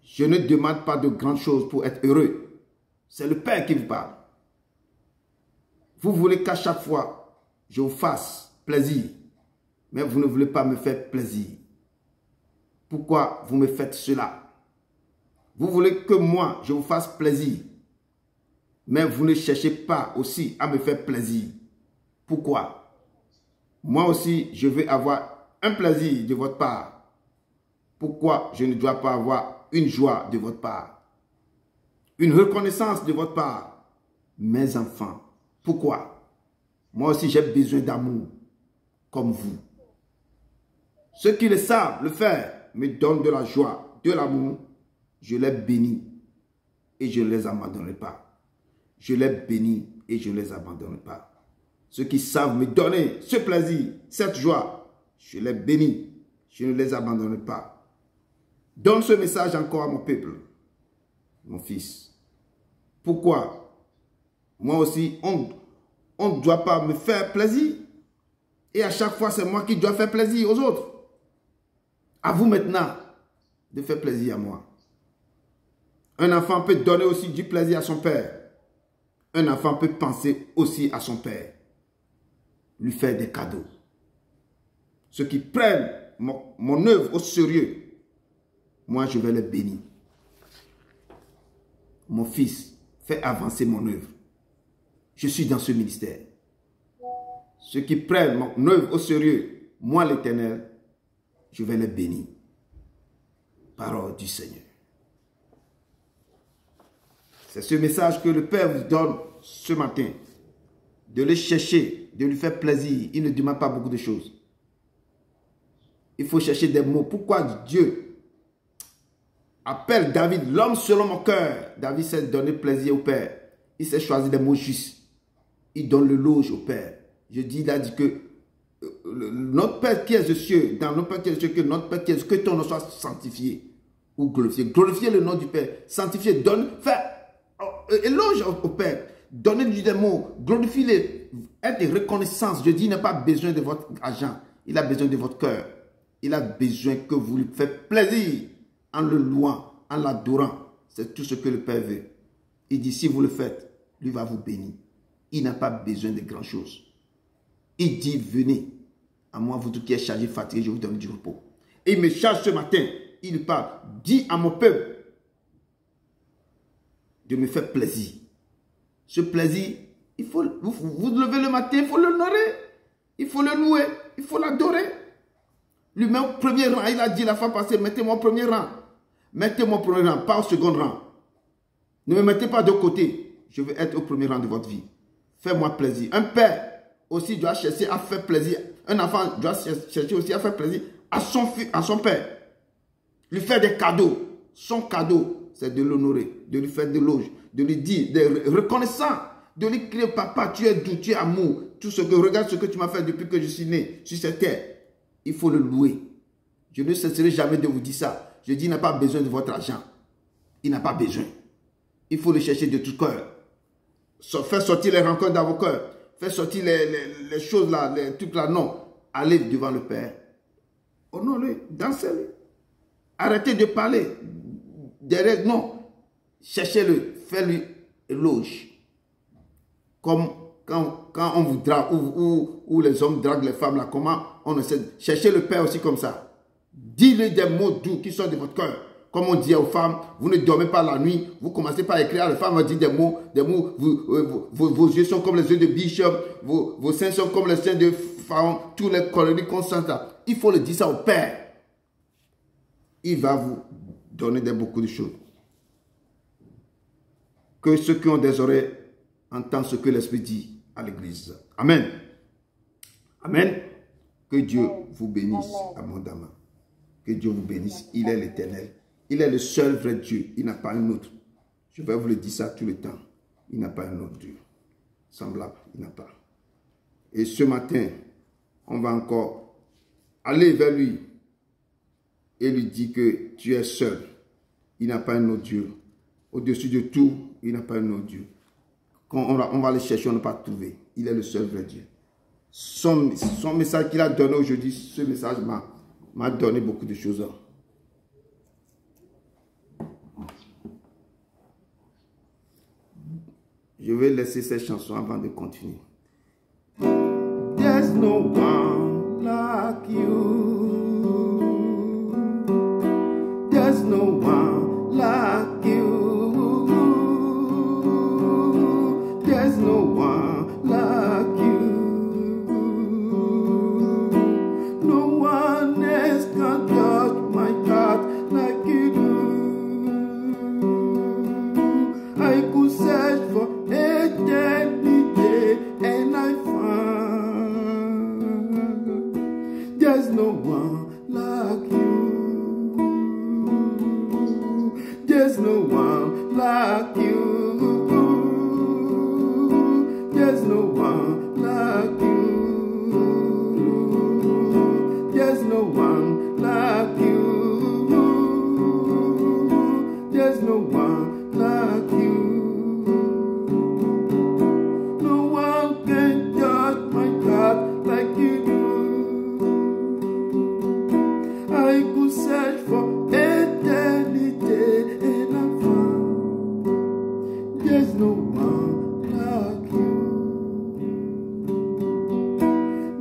Je ne demande pas de grandes choses pour être heureux. C'est le Père qui vous parle. Vous voulez qu'à chaque fois, je vous fasse plaisir. Mais vous ne voulez pas me faire plaisir. Pourquoi vous me faites cela? Vous voulez que moi, je vous fasse plaisir. Mais vous ne cherchez pas aussi à me faire plaisir. Pourquoi? Moi aussi, je veux avoir un plaisir de votre part. Pourquoi je ne dois pas avoir une joie de votre part? Une reconnaissance de votre part? Mes enfants, pourquoi? Moi aussi, j'ai besoin d'amour comme vous. Ceux qui le savent le faire me donnent de la joie, de l'amour. Je les bénis et je ne les abandonnerai pas. Je les bénis et je ne les abandonnerai pas. Ceux qui savent me donner ce plaisir, cette joie, je les bénis, je ne les abandonnerai pas. Donne ce message encore à mon peuple, mon fils. Pourquoi? Moi aussi, on ne doit pas me faire plaisir. Et à chaque fois, c'est moi qui dois faire plaisir aux autres. À vous maintenant de faire plaisir à moi. Un enfant peut donner aussi du plaisir à son père. Un enfant peut penser aussi à son père. Lui faire des cadeaux. Ceux qui prennent mon œuvre au sérieux, moi je vais les bénir. Mon fils, fais avancer mon œuvre. Je suis dans ce ministère. Ceux qui prennent mon œuvre au sérieux, moi l'Éternel, je vais les bénir. Parole du Seigneur. C'est ce message que le Père vous donne ce matin. De le chercher, de lui faire plaisir. Il ne demande pas beaucoup de choses. Il faut chercher des mots. Pourquoi Dieu appelle David l'homme selon mon cœur? David s'est donné plaisir au Père. Il s'est choisi des mots justes. Il donne l'éloge au Père. Il a dit que notre Père qui est aux cieux, dans notre Père qui est aux cieux, que notre Père qui est aux cieux, que ton nom soit sanctifié ou glorifié. Glorifiez le nom du Père. Sanctifiez, donne, fais éloge au Père. Donnez-lui des mots, glorifiez-les, être reconnaissance. Je dis, il n'a pas besoin de votre argent, il a besoin de votre cœur. Il a besoin que vous lui faites plaisir en le louant, en l'adorant. C'est tout ce que le Père veut. Il dit, si vous le faites, lui va vous bénir. Il n'a pas besoin de grand chose. Il dit, venez à moi, vous tous qui êtes chargés, fatigués, je vous donne du repos. Et il me charge ce matin, il parle, dis à mon peuple de me faire plaisir. Ce plaisir, il faut, vous levez le matin, il faut l'honorer, il faut le louer, il faut l'adorer. Lui-même au premier rang, il a dit la fois passée, mettez-moi au premier rang. Mettez-moi au premier rang, pas au second rang. Ne me mettez pas de côté. Je veux être au premier rang de votre vie. Fais-moi plaisir. Un père aussi doit chercher à faire plaisir. Un enfant doit chercher aussi à faire plaisir à son père. Lui faire des cadeaux. Son cadeau, c'est de l'honorer, de lui faire de l'éloge, de lui dire, de reconnaissant, de lui crier, papa, tu es doux, tu es amour. Tout ce que, regarde ce que tu m'as fait depuis que je suis né sur cette terre. Il faut le louer. Je ne cesserai jamais de vous dire ça. Je dis, il n'a pas besoin de votre argent. Il n'a pas besoin. Il faut le chercher de tout cœur. Faire sortir les rencontres dans vos cœurs. Faire sortir les choses là, les trucs là. Non. Allez devant le Père. Honorez-le, dansez-le. Arrêtez de parler. Derrière, non. Cherchez-le. Faites-lui éloge. Comme quand on vous drague, ou les hommes draguent les femmes là, comment on essaie. Cherchez le Père aussi comme ça. Dis-lui des mots doux qui sortent de votre cœur. Comme on dit aux femmes, vous ne dormez pas la nuit, vous commencez par écrire à la femme, on dit des mots, vos yeux sont comme les yeux de biche, vos seins sont comme les seins de pharaon, tous les colonies constantes là. Il faut le dire ça au Père. Il va vous donner beaucoup de choses. Que ceux qui ont des oreilles entendent ce que l'Esprit dit à l'Église. Amen. Amen. Que Dieu vous bénisse abondamment. Que Dieu vous bénisse. Il est l'Éternel. Il est le seul vrai Dieu. Il n'a pas un autre. Je vais vous le dire ça tout le temps. Il n'a pas un autre Dieu. Semblable, il n'a pas. Et ce matin, on va encore aller vers lui et lui dire que tu es seul. Il n'a pas un autre Dieu. Au-dessus de tout, il n'a pas un autre Dieu. Quand on va le chercher, on ne va pas trouver. Il est le seul vrai Dieu. Son message qu'il a donné aujourd'hui, ce message m'a donné beaucoup de choses. Je vais laisser cette chanson avant de continuer. There's no one like you. There's no one like you. There's no one like you. No one else can touch my heart like you do. I could search for eternity and I found there's no one like you. There's no one like you. There's no one like you. There's no one like you. There's no one like you. No one can touch my heart like you do. I could search for eternity and I found there's no one like you.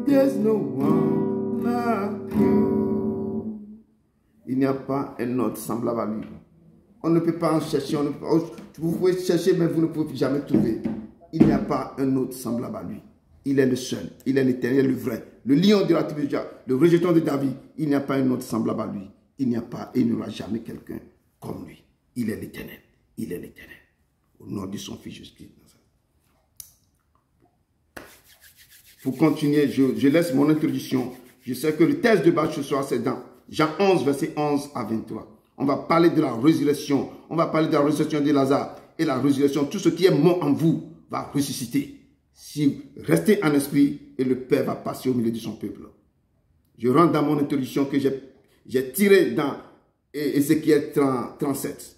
There's no one like you. Il n'y a pas un autre semblable à lui. On ne peut pas en chercher. Vous pouvez chercher, mais vous ne pouvez jamais trouver. Il n'y a pas un autre semblable à lui. Il est le seul. Il est l'éternel, le vrai. Le lion de la tribu de Juda, le rejeton de David. Il n'y a pas un autre semblable à lui. Il n'y a pas et il n'y aura jamais quelqu'un comme lui. Il est l'éternel. Il est l'éternel. Au nom de son fils Jésus-Christ. Pour continuer, je laisse mon introduction. Je sais que le texte de base ce soir, c'est dans Jean 11, verset 11 à 23. On va parler de la résurrection. On va parler de la résurrection de Lazare. Et la résurrection, tout ce qui est mort en vous va ressusciter. Si vous restez en esprit, et le Père va passer au milieu de son peuple. Je rentre dans mon introduction que j'ai tirée dans Ézéchiel 37.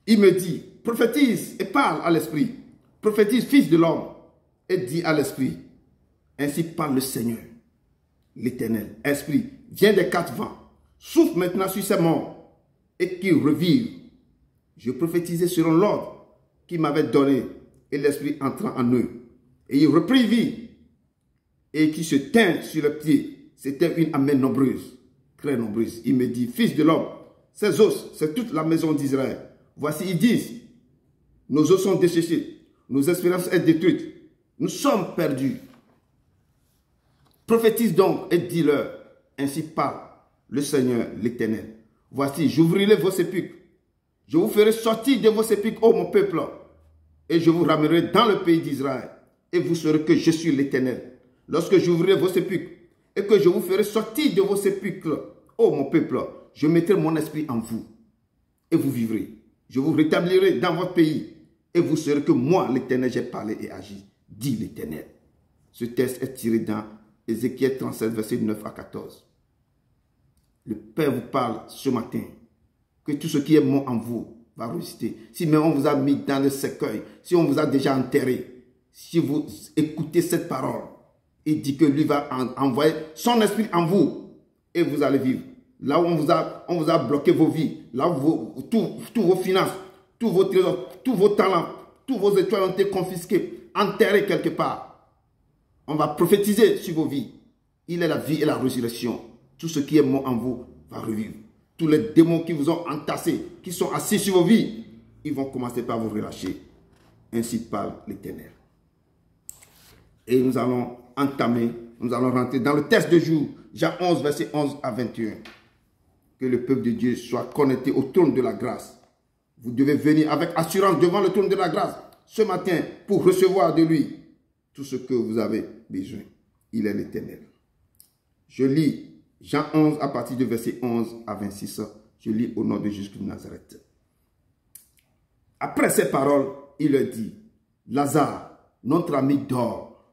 Il me dit, prophétise et parle à l'esprit. Prophétise, fils de l'homme, et dis à l'esprit. Ainsi parle le Seigneur, l'Éternel. Esprit, viens des quatre vents. Souffle maintenant sur ces morts et qu'ils revivent. Je prophétisais selon l'ordre qu'il m'avait donné et l'esprit entrant en eux. Et il reprit vie et qui se tint sur le pied. C'était une armée nombreuse, très nombreuse. Il me dit, fils de l'homme, ces os, c'est toute la maison d'Israël. Voici, ils disent, nos os sont desséchés, nos espérances sont détruites, nous sommes perdus. Prophétise donc et dis-leur, ainsi parle le Seigneur, l'Éternel. Voici, j'ouvrirai vos sépulcres. Je vous ferai sortir de vos sépulcres, ô mon peuple, et je vous ramènerai dans le pays d'Israël. Et vous saurez que je suis l'Éternel. Lorsque j'ouvrirai vos sépulcres, et que je vous ferai sortir de vos sépulcres, ô mon peuple, je mettrai mon esprit en vous, et vous vivrez. Je vous rétablirai dans votre pays, et vous saurez que moi, l'Éternel, j'ai parlé et agi, dit l'Éternel. Ce texte est tiré dans Ézéchiel 37, verset 9 à 14. Le Père vous parle ce matin que tout ce qui est mort en vous va résister. Si même on vous a mis dans le cercueil, si on vous a déjà enterré, si vous écoutez cette parole, il dit que lui va envoyer son esprit en vous et vous allez vivre. Là où on vous a bloqué vos vies, là où tous vos finances, tous vos trésors, tous vos talents, tous vos étoiles ont été confisqués, enterrés quelque part. On va prophétiser sur vos vies. Il est la vie et la résurrection. Tout ce qui est mort en vous va revivre. Tous les démons qui vous ont entassés, qui sont assis sur vos vies, ils vont commencer par vous relâcher. Ainsi parle l'Éternel. Et nous allons entamer, nous allons rentrer dans le texte de jour, Jean 11, verset 11 à 21. Que le peuple de Dieu soit connecté au trône de la grâce. Vous devez venir avec assurance devant le trône de la grâce ce matin pour recevoir de lui tout ce que vous avez besoin. Il est l'Éternel. Je lis Jean 11 à partir du verset 11 à 26. Je lis au nom de Jésus de Nazareth. Après ces paroles, il leur dit, Lazare, notre ami dort,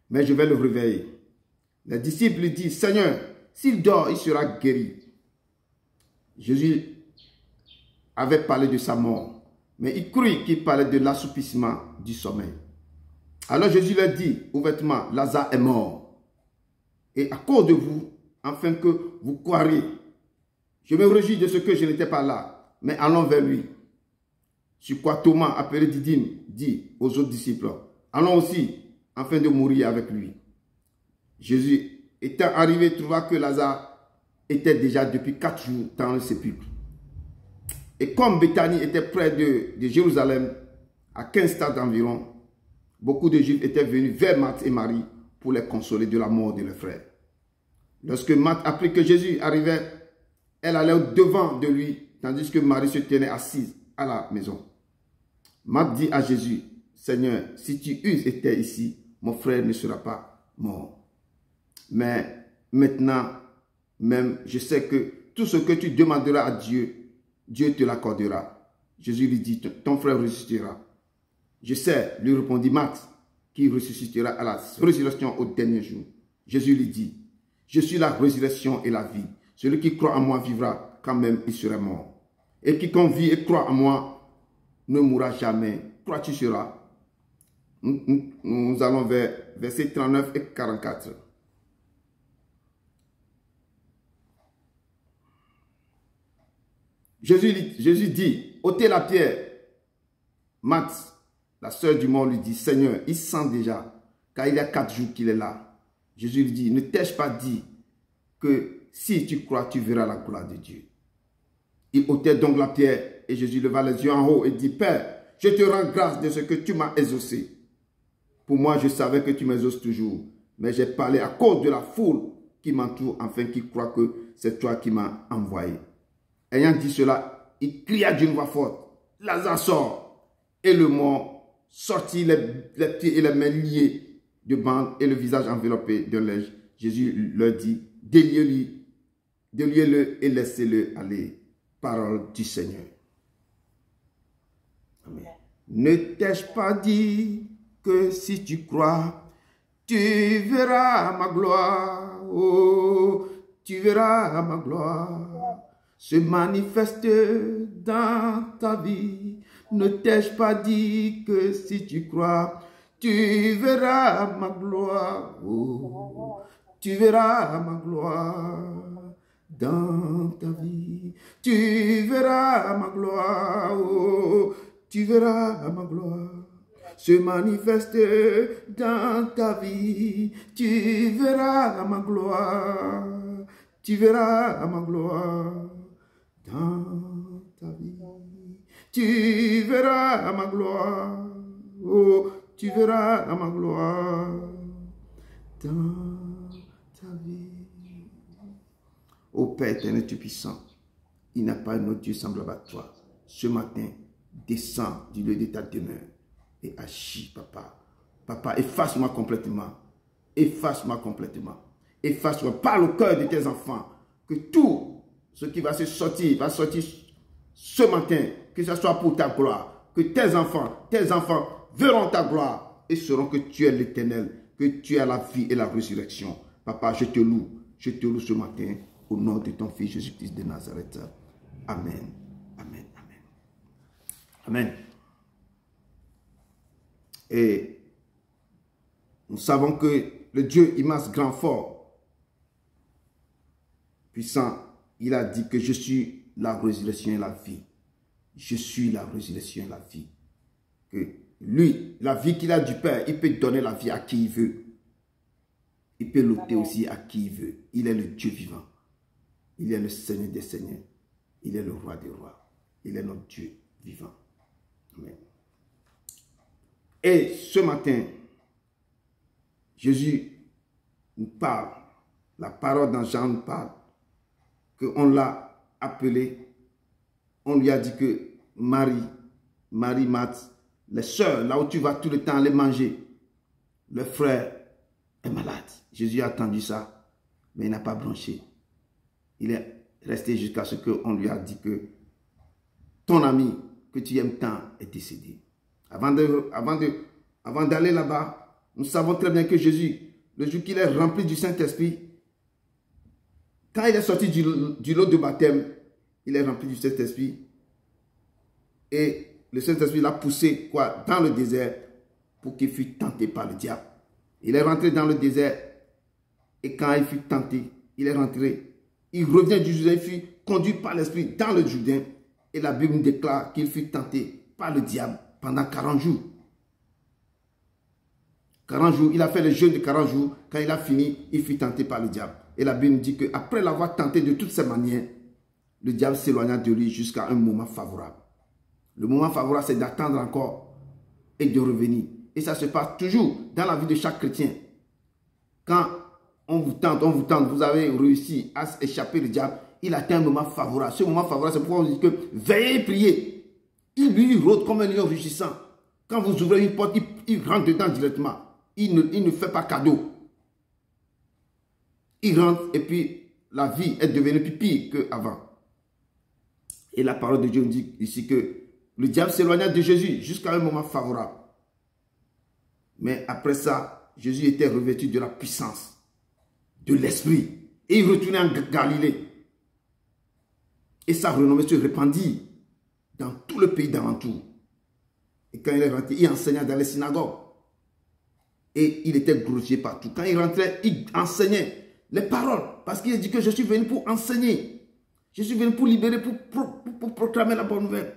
mais je vais le réveiller. Les disciples lui disent, Seigneur, s'il dort, il sera guéri. Jésus avait parlé de sa mort, mais il crut qu'il parlait de l'assoupissement du sommeil. Alors Jésus leur dit ouvertement, Lazare est mort. Et à cause de vous, afin que vous croiriez, je me réjouis de ce que je n'étais pas là, mais allons vers lui. Sur quoi Thomas, appelé Didyme, dit aux autres disciples, allons aussi, afin de mourir avec lui. Jésus, étant arrivé, trouva que Lazare était déjà depuis 4 jours dans le sépulcre. Et comme Béthanie était près de Jérusalem, à 15 stades environ, beaucoup de Juifs étaient venus vers Marthe et Marie pour les consoler de la mort de leurs frères. Lorsque Marthe apprit que Jésus arrivait, elle allait au-devant de lui, tandis que Marie se tenait assise à la maison. Marthe dit à Jésus, « Seigneur, si tu eusses été ici, mon frère ne sera pas mort. Mais maintenant, même, je sais que tout ce que tu demanderas à Dieu, Dieu te l'accordera. » Jésus lui dit, « Ton frère ressuscitera. » Je sais, lui répondit Marthe, qui ressuscitera à la résurrection au dernier jour. Jésus lui dit, « Je suis la résurrection et la vie. Celui qui croit en moi vivra quand même il sera mort. Et quiconque vit et croit en moi ne mourra jamais. Crois-tu cela? » Nous allons vers versets 39 et 44. Jésus dit, ôtez la pierre. Marthe, la sœur du mort, lui dit, Seigneur, il sent déjà, car il y a 4 jours qu'il est là. Jésus lui dit, ne t'ai-je pas dit que si tu crois, tu verras la gloire de Dieu. Il ôtait donc la pierre et Jésus leva les yeux en haut et dit, Père, je te rends grâce de ce que tu m'as exaucé. Pour moi, je savais que tu m'exauces toujours, mais j'ai parlé à cause de la foule qui m'entoure, afin qu'ils croient que c'est toi qui m'as envoyé. Ayant dit cela, il cria d'une voix forte, Lazare sort. Et le mort sortit les pieds et les mains liés de bandes et le visage enveloppé d'un linge. Jésus leur dit, déliez-le et laissez-le aller. Parole du Seigneur. Amen. Ne t'ai-je pas dit que si tu crois, tu verras ma gloire. Oh, tu verras ma gloire se manifeste dans ta vie. Ne t'ai-je pas dit que si tu crois, tu verras ma gloire. Oh, tu verras ma gloire dans ta vie. Tu verras ma gloire. Oh, tu verras ma gloire se manifester dans ta vie. Tu verras ma gloire. Tu verras ma gloire dans ta vie. Tu verras ma gloire. Oh, tu verras ma gloire dans ta vie. Ô Père éternel, tu es puissant. Il n'y a pas un autre Dieu semblable à toi. Ce matin, descends du lieu de ta demeure et agis, Papa. Papa, efface-moi complètement. Efface-moi complètement. Efface-moi. Parle au cœur de tes enfants. Que tout ce qui va sortir ce matin, que ce soit pour ta gloire. Que tes enfants verront ta gloire et sauront que tu es l'Éternel, que tu es la vie et la résurrection. Papa, je te loue ce matin au nom de ton Fils Jésus-Christ de Nazareth. Amen. Amen. Amen. Amen. Et nous savons que le Dieu immense, grand, fort, puissant, il a dit que je suis la résurrection et la vie. Je suis la résurrection et la vie. Que lui, la vie qu'il a du Père, il peut donner la vie à qui il veut. Il peut l'ôter aussi à qui il veut. Il est le Dieu vivant. Il est le Seigneur des Seigneurs. Il est le Roi des Rois. Il est notre Dieu vivant. Amen. Et ce matin, Jésus nous parle. La parole dans Jean nous parle. Qu'on l'a appelé. On lui a dit que Marie, Marthe, les sœurs, là où tu vas tout le temps aller manger, le frère est malade. Jésus a entendu ça, mais il n'a pas bronché. Il est resté jusqu'à ce qu'on lui a dit que ton ami que tu aimes tant est décédé. Avant d'aller là-bas, nous savons très bien que Jésus, le jour qu'il est rempli du Saint-Esprit, quand il est sorti du lot de baptême, il est rempli du Saint-Esprit. Et le Saint-Esprit l'a poussé dans le désert pour qu'il fût tenté par le diable. Il est rentré dans le désert et quand il fut tenté, il est rentré. Il revient du Jourdain, il fut conduit par l'Esprit dans le Jourdain. Et la Bible déclare qu'il fut tenté par le diable pendant 40 jours. 40 jours, il a fait le jeûne de 40 jours. Quand il a fini, il fut tenté par le diable. Et la Bible nous dit qu'après l'avoir tenté de toutes ces manières, le diable s'éloigna de lui jusqu'à un moment favorable. Le moment favorable, c'est d'attendre encore et de revenir. Et ça se passe toujours dans la vie de chaque chrétien. Quand on vous tente, vous avez réussi à échapper le diable, il atteint un moment favorable. Ce moment favorable, c'est pourquoi on dit que veillez et priez. Il lui rôde comme un lion rugissant. Quand vous ouvrez une porte, il rentre dedans directement. Il ne fait pas cadeau. Il rentre et puis la vie est devenue plus pire qu'avant. Et la parole de Dieu nous dit ici que le diable s'éloigna de Jésus jusqu'à un moment favorable. Mais après ça, Jésus était revêtu de la puissance, de l'esprit. Et il retournait en Galilée. Et sa renommée se répandit dans tout le pays d'alentour. Et quand il est rentré, il enseignait dans les synagogues. Et il était glorifié partout. Quand il rentrait, il enseignait les paroles. Parce qu'il a dit que je suis venu pour enseigner. Je suis venu pour libérer, pour proclamer la bonne nouvelle.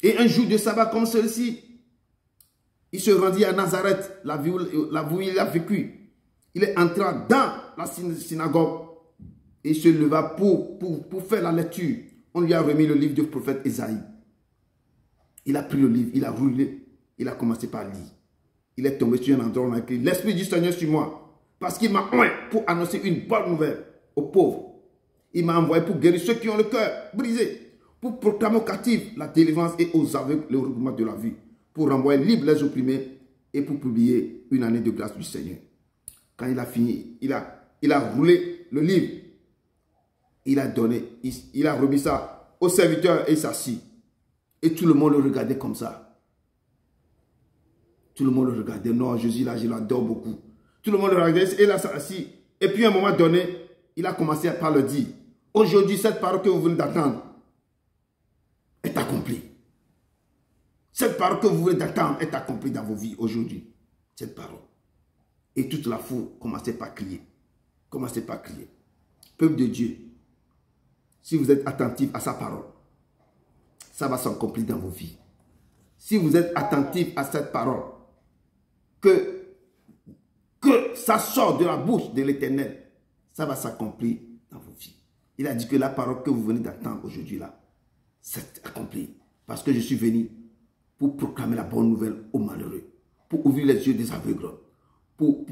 Et un jour de sabbat comme celui-ci, il se rendit à Nazareth, la ville où il a vécu. Il est entré dans la synagogue et il se leva pour faire la lecture. On lui a remis le livre du prophète Ésaïe. Il a pris le livre, il a roulé, il a commencé par lire. Il est tombé sur un endroit où on a écrit « L'Esprit du Seigneur sur moi, parce qu'il m'a envoyé pour annoncer une bonne nouvelle aux pauvres. Il m'a envoyé pour guérir ceux qui ont le cœur brisé, pour proclamer aux captifs la délivrance et aux aveugles le recouvrement de la vue, pour renvoyer libres les opprimés et pour publier une année de grâce du Seigneur. » Quand il a fini, il a roulé le livre, il a remis ça au serviteur et il s'assit. Et tout le monde le regardait comme ça. Tout le monde le regardait. Non, Jésus là, je l'adore beaucoup. Tout le monde le regardait et il s'est assis. Et puis à un moment donné, il a commencé par le dire. Aujourd'hui, cette parole que vous venez d'attendre est accomplie. Cette parole que vous venez d'attendre est accomplie dans vos vies aujourd'hui. Cette parole. Et toute la foule commençait par crier. Commençait par crier. Peuple de Dieu, si vous êtes attentif à sa parole, ça va s'accomplir dans vos vies. Si vous êtes attentif à cette parole, que ça sort de la bouche de l'Éternel, ça va s'accomplir dans vos vies. Il a dit que la parole que vous venez d'attendre aujourd'hui là, c'est accompli. Parce que je suis venu pour proclamer la bonne nouvelle aux malheureux, pour ouvrir les yeux des aveugles, pour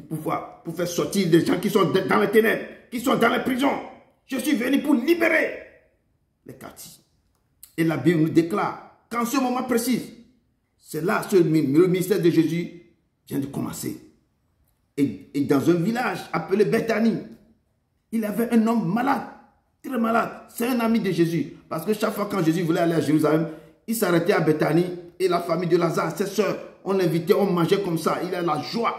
faire sortir des gens qui sont dans les ténèbres, qui sont dans les prisons. Je suis venu pour libérer les captifs. Et la Bible nous déclare qu'en ce moment précis, c'est là que le ministère de Jésus vient de commencer. Et dans un village appelé Bethanie, il y avait un homme malade, très malade. C'est un ami de Jésus. Parce que chaque fois quand Jésus voulait aller à Jérusalem, il s'arrêtait à Bethanie et la famille de Lazare, ses soeurs, on l'invitait, on mangeait comme ça. Il a la joie.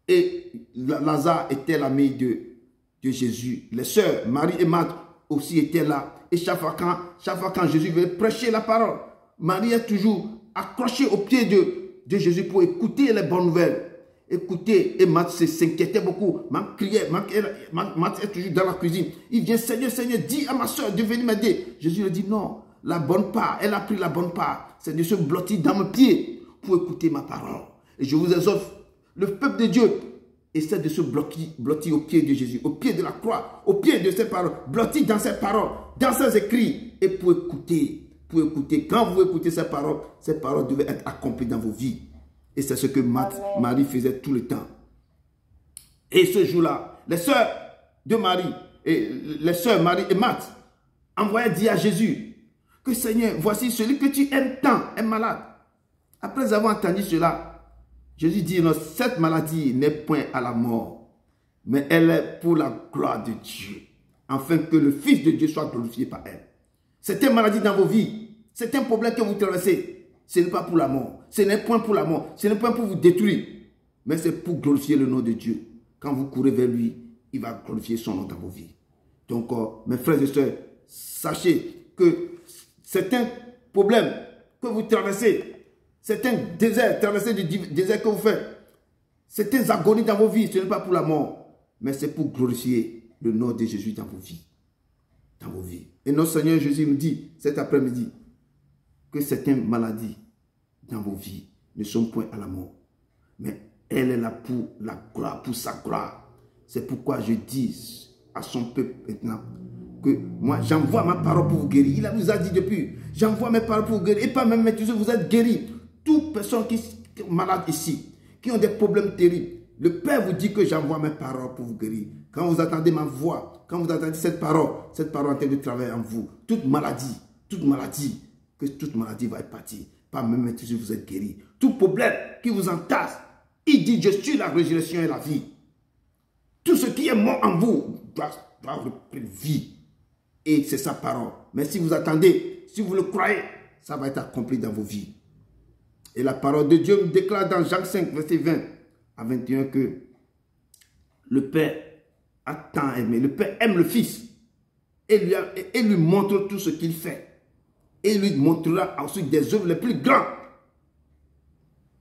Et Lazare était l'ami de Jésus. Les sœurs, Marie et Marthe aussi étaient là. Et chaque fois quand Jésus venait prêcher la parole, Marie est toujours accrochée au pied de Jésus pour écouter les bonnes nouvelles. Écoutez, et Marthe s'inquiétait beaucoup. Marthe criait, Marthe est toujours dans la cuisine. Il vient, Seigneur, dis à ma soeur de venir m'aider. Jésus lui dit non, la bonne part, elle a pris la bonne part. C'est de se blottir dans mes pieds pour écouter ma parole. Et je vous exhorte, le peuple de Dieu essaie de se blottir au pied de Jésus, au pied de la croix, au pied de ses paroles, blottir dans ses paroles, dans ses écrits, et pour écouter. Quand vous écoutez ces paroles devaient être accomplies dans vos vies. Et c'est ce que Marie faisait tout le temps. Et ce jour-là, les sœurs de Marie, les sœurs Marie et Marthe, envoyaient dire à Jésus que Seigneur, voici celui que tu aimes tant est malade. Après avoir entendu cela, Jésus dit, non, cette maladie n'est point à la mort, mais elle est pour la gloire de Dieu, afin que le Fils de Dieu soit glorifié par elle. C'est une maladie dans vos vies, c'est un problème que vous traversez. Ce n'est pas pour la mort, ce n'est point pour la mort, ce n'est point pour vous détruire, mais c'est pour glorifier le nom de Dieu. Quand vous courez vers lui, il va glorifier son nom dans vos vies. Donc, mes frères et sœurs, sachez que certains problèmes que vous traversez, certains déserts, traversées du désert que vous faites, certaines agonies dans vos vies, ce n'est pas pour la mort, mais c'est pour glorifier le nom de Jésus dans vos vies. Dans vos vies. Et notre Seigneur Jésus nous dit cet après-midi que certaines maladies dans vos vies ne sont point à la mort. Mais elle est là pour la gloire, pour sa gloire. C'est pourquoi je dis à son peuple maintenant que moi, j'envoie ma parole pour vous guérir. Il vous a dit depuis, j'envoie mes paroles pour vous guérir. Et pas même maintenant, vous êtes guéris. Toute personne qui est malade ici, qui ont des problèmes terribles, le Père vous dit que j'envoie mes paroles pour vous guérir. Quand vous attendez ma voix, quand vous attendez cette parole est en train de travailler en vous. Toute maladie va être partie. Pas même maintenant, vous êtes guéris. Tout problème qui vous entasse, il dit, je suis la résurrection et la vie. Tout ce qui est mort en vous doit reprendre vie. Et c'est sa parole. Mais si vous attendez, si vous le croyez, ça va être accompli dans vos vies. Et la parole de Dieu nous déclare dans Jacques 5, verset 20 à 21 que le Père a tant aimé. Le Père aime le Fils et lui montre tout ce qu'il fait. Et il lui montrera ensuite des œuvres les plus grandes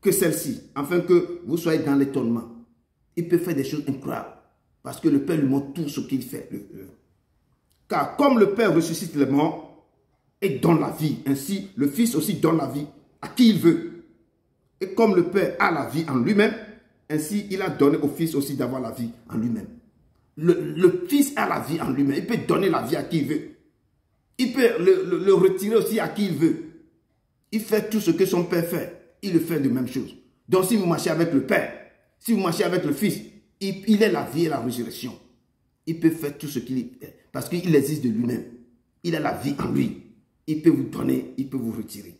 que celle-ci, afin que vous soyez dans l'étonnement. Il peut faire des choses incroyables, parce que le Père lui montre tout ce qu'il fait. Car comme le Père ressuscite les morts et donne la vie, ainsi le Fils aussi donne la vie à qui il veut. Et comme le Père a la vie en lui-même, ainsi il a donné au Fils aussi d'avoir la vie en lui-même. Le Fils a la vie en lui-même, il peut donner la vie à qui il veut. Il peut le retirer aussi à qui il veut. Il fait tout ce que son Père fait. Il le fait de même chose. Donc si vous marchez avec le Père, si vous marchez avec le Fils, il est la vie et la résurrection. Il peut faire tout ce qu'il est. Parce qu'il existe de lui-même. Il a la vie en lui. Il peut vous donner, il peut vous retirer.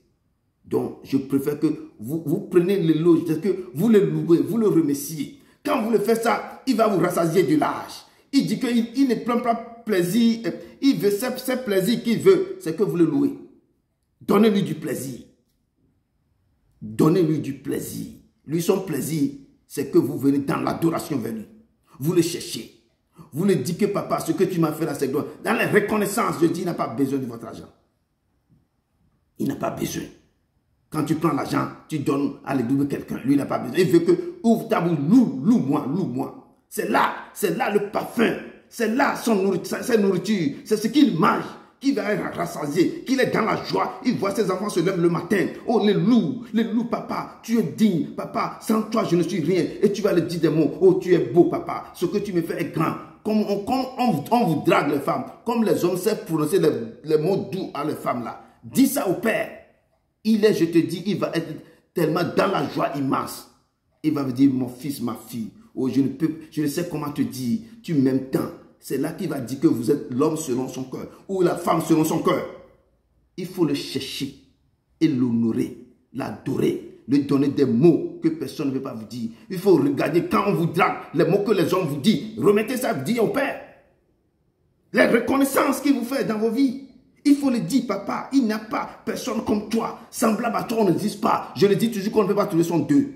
Donc je préfère que vous preniez l'éloge, que vous le louez, vous le remerciez. Quand vous le faites ça, il va vous rassasier de l'âge. Il dit qu'il ne prend pas plaisir. Il veut ce plaisir qu'il veut, c'est que vous le louez. Donnez-lui du plaisir. Donnez-lui du plaisir. Lui, son plaisir, c'est que vous venez dans l'adoration vers lui. Vous le cherchez. Vous le dites que papa, ce que tu m'as fait là, c'est gloire. Dans la reconnaissance, je dis, il n'a pas besoin de votre argent. Il n'a pas besoin. Quand tu prends l'argent, tu donnes à l'église quelqu'un. Lui, il n'a pas besoin. Il veut que, ouvre ta bouche, loue-moi, loue-moi. C'est là le parfum. C'est là sa nourriture. C'est ce qu'il mange, qui va être rassasié, qu'il est dans la joie. Il voit ses enfants se lèvent le matin. Oh, les loups, papa, tu es digne, papa. Sans toi, je ne suis rien. Et tu vas lui dire des mots. Oh, tu es beau, papa. Ce que tu me fais est grand. Comme on vous drague les femmes, comme les hommes savent prononcer les mots doux à les femmes là. Dis ça au Père. Je te dis, il va être tellement dans la joie immense. Il va me dire, mon fils, ma fille. Oh, je ne sais comment te dire. Tu m'aimes tant. C'est là qu'il va dire que vous êtes l'homme selon son cœur. Ou la femme selon son cœur. Il faut le chercher. Et l'honorer. L'adorer. Lui donner des mots que personne ne veut pas vous dire. Il faut regarder quand on vous drague. Les mots que les hommes vous disent. Remettez ça, dis au Père. Les reconnaissances qu'il vous fait dans vos vies. Il faut le dire, papa, il n'y a pas personne comme toi. Semblable à toi, on n'existe pas. Je le dis toujours qu'on ne peut pas trouver son Dieu.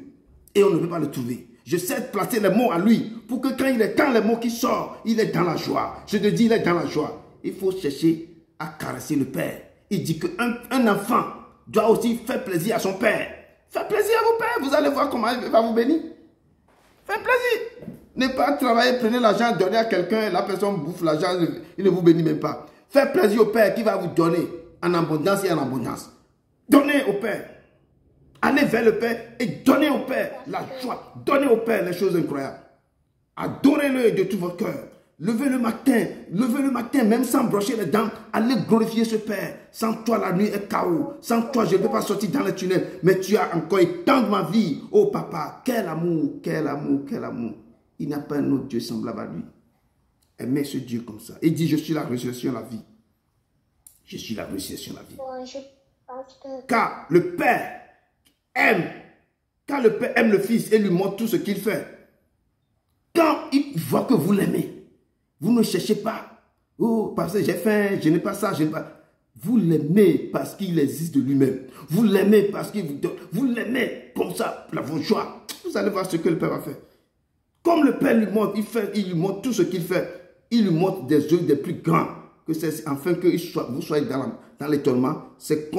Et on ne peut pas le trouver. Je sais placer les mots à lui. Pour que quand les mots qui sortent, il est dans la joie. Je te dis, il est dans la joie. Il faut chercher à caresser le Père. Il dit qu'un enfant doit aussi faire plaisir à son Père. Faites plaisir à vos pères. Vous allez voir comment il va vous bénir. Faites plaisir. Ne pas travailler, prenez l'argent, donnez à quelqu'un. La personne bouffe l'argent, il ne vous bénit même pas. Faites plaisir au Père qui va vous donner en abondance et en abondance. Donnez au Père. Allez vers le Père et donnez au Père la joie. Donnez au Père les choses incroyables. Adorez-le de tout votre cœur. Levez le matin, même sans brocher les dents. Allez glorifier ce Père. Sans toi, la nuit est chaos. Sans toi, je ne peux pas sortir dans les tunnels. Mais tu as encore étendu ma vie. Oh papa, quel amour, quel amour, quel amour. Il n'y a pas un autre Dieu semblable à lui. Aimez ce Dieu comme ça. Il dit, je suis la résurrection, la vie. Je suis la résurrection, la vie. Car le Père aime le Fils et lui montre tout ce qu'il fait. Quand il voit que vous l'aimez, vous ne cherchez pas. Oh, parce que j'ai faim, je n'ai pas ça, je n'ai pas. Vous l'aimez parce qu'il existe de lui-même. Vous l'aimez parce qu'il vous donne. Vous l'aimez comme ça, pour vos joie. Vous allez voir ce que le Père va faire. Comme le Père lui montre, il lui montre tout ce qu'il fait. Il lui montre des œuvres des plus grands. Afin que vous soyez dans l'étonnement. C'est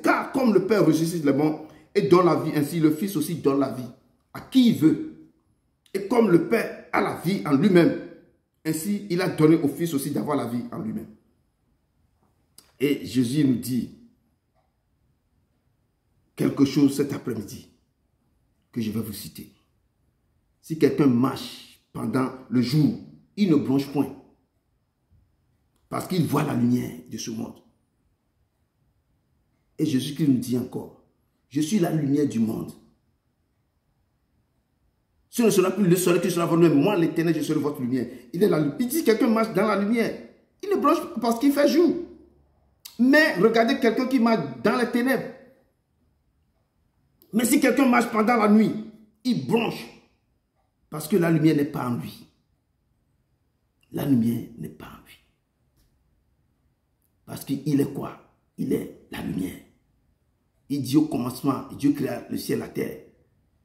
car comme le Père ressuscite les morts et donne la vie, ainsi le Fils aussi donne la vie à qui il veut. Et comme le Père a la vie en lui-même, ainsi il a donné au Fils aussi d'avoir la vie en lui-même. Et Jésus nous dit, quelque chose cet après-midi que je vais vous citer. Si quelqu'un marche pendant le jour, il ne bronche point parce qu'il voit la lumière de ce monde. Et Jésus-Christ nous dit encore, je suis la lumière du monde. Ce ne sera plus le soleil qui sera votre lumière. Moi, l'Éternel, je serai votre lumière. Il dit, si quelqu'un marche dans la lumière, il ne bronche pas parce qu'il fait jour. Mais regardez quelqu'un qui marche dans les ténèbres. Mais si quelqu'un marche pendant la nuit, il bronche parce que la lumière n'est pas en lui. La lumière n'est pas en lui. Parce qu'il est quoi? Il est la lumière. Il dit au commencement, Dieu créa le ciel et la terre.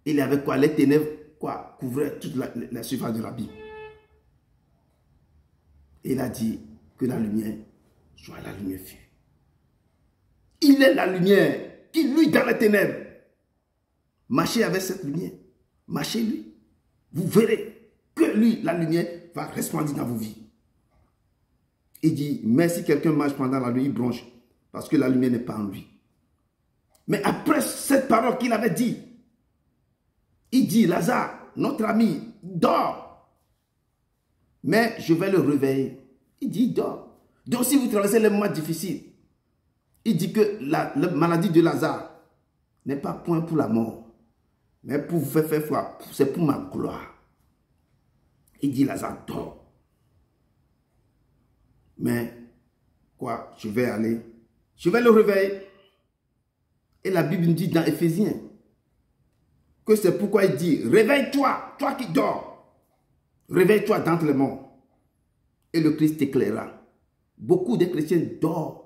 Il est avec quoi? Les ténèbres quoi couvraient toute la surface de la Bible. Et il a dit que la lumière soit la lumière fut. Il est la lumière qui, lui, dans les ténèbres, marchez avec cette lumière. Marchez lui. Vous verrez que lui, la lumière, va resplendir dans vos vies. Il dit, mais si quelqu'un marche pendant la nuit, il bronche, parce que la lumière n'est pas en lui. Mais après cette parole qu'il avait dit, il dit, Lazare, notre ami, dort. Mais je vais le réveiller. Il dit, dort. Donc si vous traversez les moments difficiles, il dit que la maladie de Lazare n'est pas point pour la mort, mais pour vous faire foi, c'est pour ma gloire. Il dit, Lazare, dort. Mais, quoi, je vais aller, je vais le réveiller. Et la Bible nous dit dans Éphésiens, que c'est pourquoi il dit, réveille-toi, toi qui dors. Réveille-toi d'entre les morts. Et le Christ t'éclairera. Beaucoup de chrétiens dorment.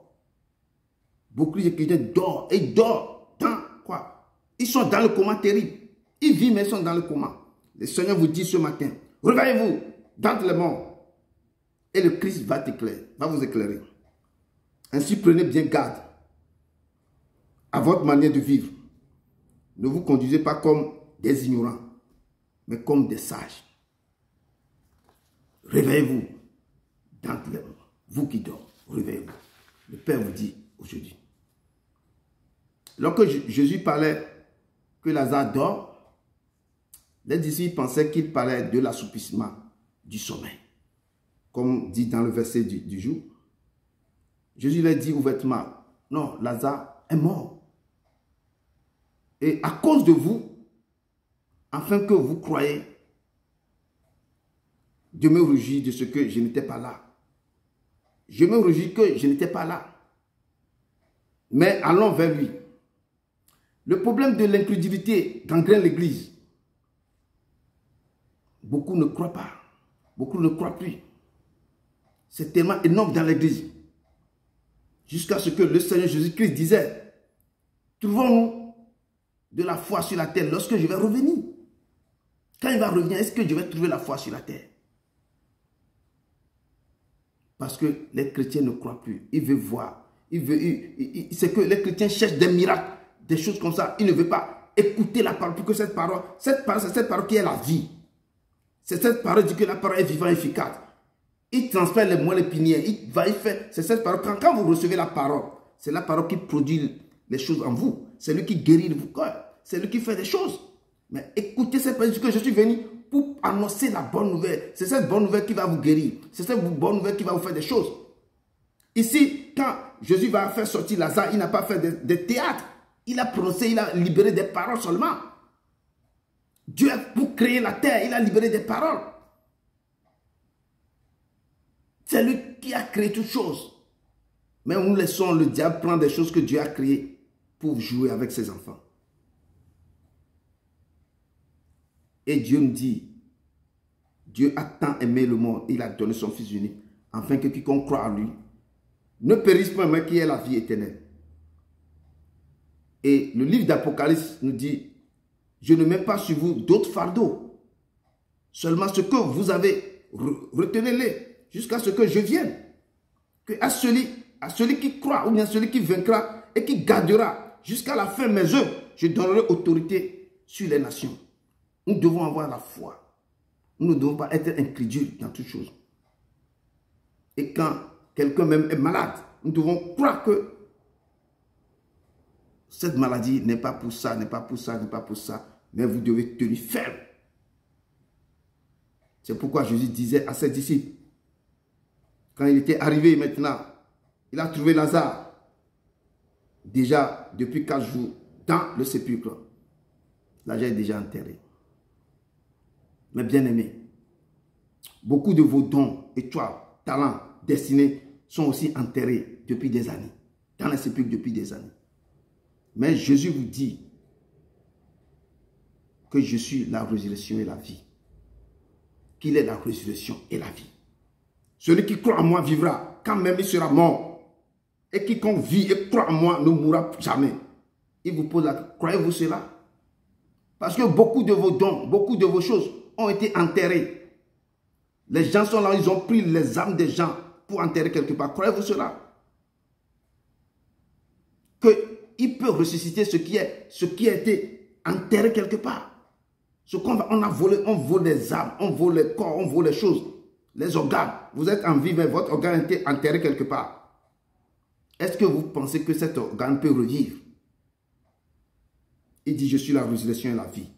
Beaucoup de chrétiens dorment. Et ils dorment dans quoi? Ils sont dans le coma terrible. Ils vivent mais ils sont dans le coma. Le Seigneur vous dit ce matin, réveillez-vous d'entre les morts. Et le Christ va t'éclairer, va vous éclairer. Ainsi prenez bien garde à votre manière de vivre. Ne vous conduisez pas comme des ignorants, mais comme des sages. Réveillez-vous d'entre les morts. Vous qui dormez, réveillez-vous. Le Père vous dit aujourd'hui. Lorsque Jésus parlait que Lazare dort, les disciples pensaient qu'il parlait de l'assoupissement du sommeil. Comme dit dans le verset du jour. Jésus leur dit ouvertement, non, Lazare est mort. Et à cause de vous, afin que vous croyez, je me réjouis de ce que je n'étais pas là. Je me réjouis que je n'étais pas là. Mais allons vers lui. Le problème de l'incrédulité gangrène l'Église. Beaucoup ne croient pas. Beaucoup ne croient plus. C'est tellement énorme dans l'Église. Jusqu'à ce que le Seigneur Jésus-Christ disait, trouvons-nous de la foi sur la terre lorsque je vais revenir. Quand il va revenir, est-ce que je vais trouver la foi sur la terre? Parce que les chrétiens ne croient plus. Ils veulent voir. C'est que les chrétiens cherchent des miracles, des choses comme ça. Ils ne veulent pas écouter la parole pour que cette parole, c'est cette parole qui est la vie. C'est cette parole qui dit que la parole est vivante et efficace. Il transfère les moelles épinières. Il va y faire. C'est cette parole. Quand vous recevez la parole, c'est la parole qui produit les choses en vous. C'est lui qui guérit vos cœurs. C'est lui qui fait des choses. Mais écoutez cette parole que je suis venu pour annoncer la bonne nouvelle. C'est cette bonne nouvelle qui va vous guérir. C'est cette bonne nouvelle qui va vous faire des choses. Ici, quand Jésus va faire sortir Lazare, il n'a pas fait des théâtres. Il a prononcé, il a libéré des paroles seulement. Dieu, pour créer la terre, il a libéré des paroles. C'est lui qui a créé toutes choses. Mais nous laissons le diable prendre des choses que Dieu a créées pour jouer avec ses enfants. Et Dieu nous dit, Dieu a tant aimé le monde, il a donné son Fils unique, afin que quiconque croit en lui ne périsse pas, mais qui ait la vie éternelle. Et le livre d'Apocalypse nous dit, je ne mets pas sur vous d'autres fardeaux, seulement ce que vous avez, retenez-les, jusqu'à ce que je vienne. Que à celui qui croit, ou bien celui qui vaincra et qui gardera jusqu'à la fin mes œuvres, je donnerai autorité sur les nations. Nous devons avoir la foi. Nous ne devons pas être incrédules dans toutes choses. Et quand quelqu'un même est malade, nous devons croire que cette maladie n'est pas pour ça, n'est pas pour ça, n'est pas pour ça. Mais vous devez tenir ferme. C'est pourquoi Jésus disait à ses disciples, quand il était arrivé maintenant, il a trouvé Lazare, déjà depuis 4 jours, dans le sépulcre. Lazare est déjà enterré. Mais bien aimé, beaucoup de vos dons, étoiles, talents, destinés sont aussi enterrés depuis des années, dans les sépulcres depuis des années. Mais Jésus vous dit que je suis la résurrection et la vie. Qu'il est la résurrection et la vie. Celui qui croit en moi vivra, quand même il sera mort. Et quiconque vit et croit en moi ne mourra jamais. Il vous pose la question, croyez-vous cela? Parce que beaucoup de vos dons, beaucoup de vos choses ont été enterrées. Les gens sont là, ils ont pris les âmes des gens pour enterrer quelque part. Croyez-vous cela? Qu'il peut ressusciter ce qui a été enterré quelque part. Ce qu'on a volé, on vole les âmes, on vole les corps, on vole les choses, les organes. Vous êtes en vie, mais votre organe a été enterré quelque part. Est-ce que vous pensez que cet organe peut revivre? Il dit, je suis la résurrection et la vie.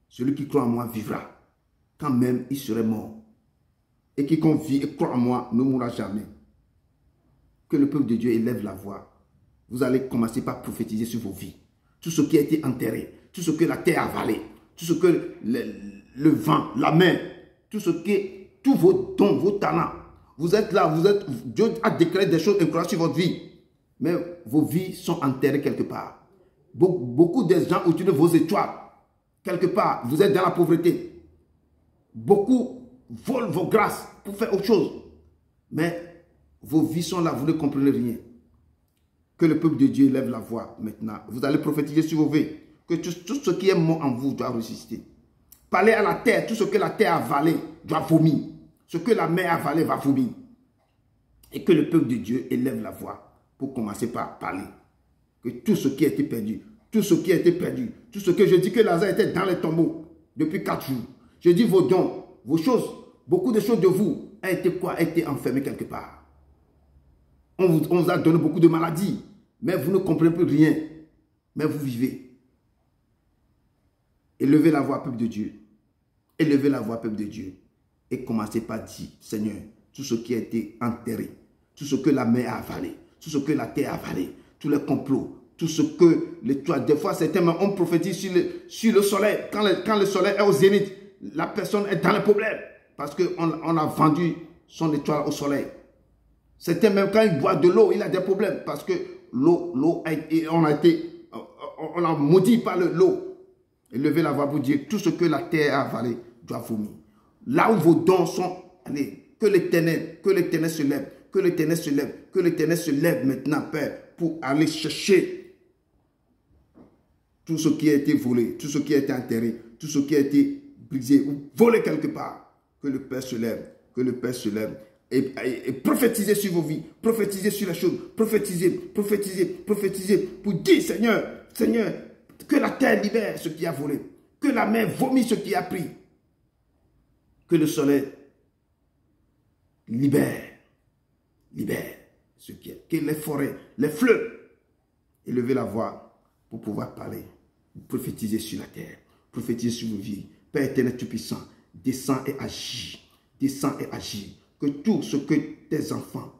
Celui qui croit en moi vivra, quand même il serait mort. Et quiconque vit et croit en moi ne mourra jamais. Que le peuple de Dieu élève la voix. Vous allez commencer par prophétiser sur vos vies. Tout ce qui a été enterré, tout ce que la terre a avalé, tout ce que le vent, la mer, tout ce qui, tous vos dons, vos talents. Vous êtes là, Dieu a déclaré des choses incroyables sur votre vie. Mais vos vies sont enterrées quelque part. Beaucoup de gens utilisent vos étoiles. Quelque part, vous êtes dans la pauvreté. Beaucoup volent vos grâces pour faire autre chose. Mais vos vies sont là, vous ne comprenez rien. Que le peuple de Dieu lève la voix maintenant. Vous allez prophétiser sur vos vies. Que tout ce qui est mort en vous doit ressusciter. Parlez à la terre, tout ce que la terre a avalé doit vomir. Ce que la mer a avalé va vomir. Et que le peuple de Dieu élève la voix pour commencer par parler. Que tout ce qui a été perdu, tout ce qui a été perdu, tout ce que je dis que Lazare était dans les tombeaux depuis 4 jours. Je dis vos dons, vos choses, beaucoup de choses de vous a été quoi? A été enfermé quelque part. On vous a donné beaucoup de maladies, mais vous ne comprenez plus rien. Mais vous vivez. Élevez la voix, peuple de Dieu. Élevez la voix, peuple de Dieu. Et commencez par dire, Seigneur, tout ce qui a été enterré, tout ce que la mer a avalé, tout ce que la terre a avalé, tous les complots, tout ce que l'étoile, des fois certains ont prophétisé sur le soleil. Quand le soleil est au zénith, la personne est dans les problèmes. Parce qu'on a vendu son étoile au soleil. Certains même quand il boit de l'eau, il a des problèmes. Parce que l'eau on a maudit par l'eau. Élevez la voix pour dire tout ce que la terre a avalé doit vomir. Là où vos dons sont, allez, que l'Éternel se lève, que l'Éternel se lève, que l'Éternel se lève maintenant, Père, pour aller chercher tout ce qui a été volé, tout ce qui a été enterré, tout ce qui a été brisé ou volé quelque part. Que le Père se lève, que le Père se lève. Et prophétisez sur vos vies, prophétisez sur les choses, prophétisez pour dire, Seigneur, que la terre libère ce qui a volé, que la mer vomit ce qui a pris, que le soleil libère ce qui est, que les forêts, les fleuves, élevez la voix pour pouvoir parler, prophétiser sur la terre, prophétiser sur vos vies. Père éternel tout-puissant, descends et agis, que tout ce que tes enfants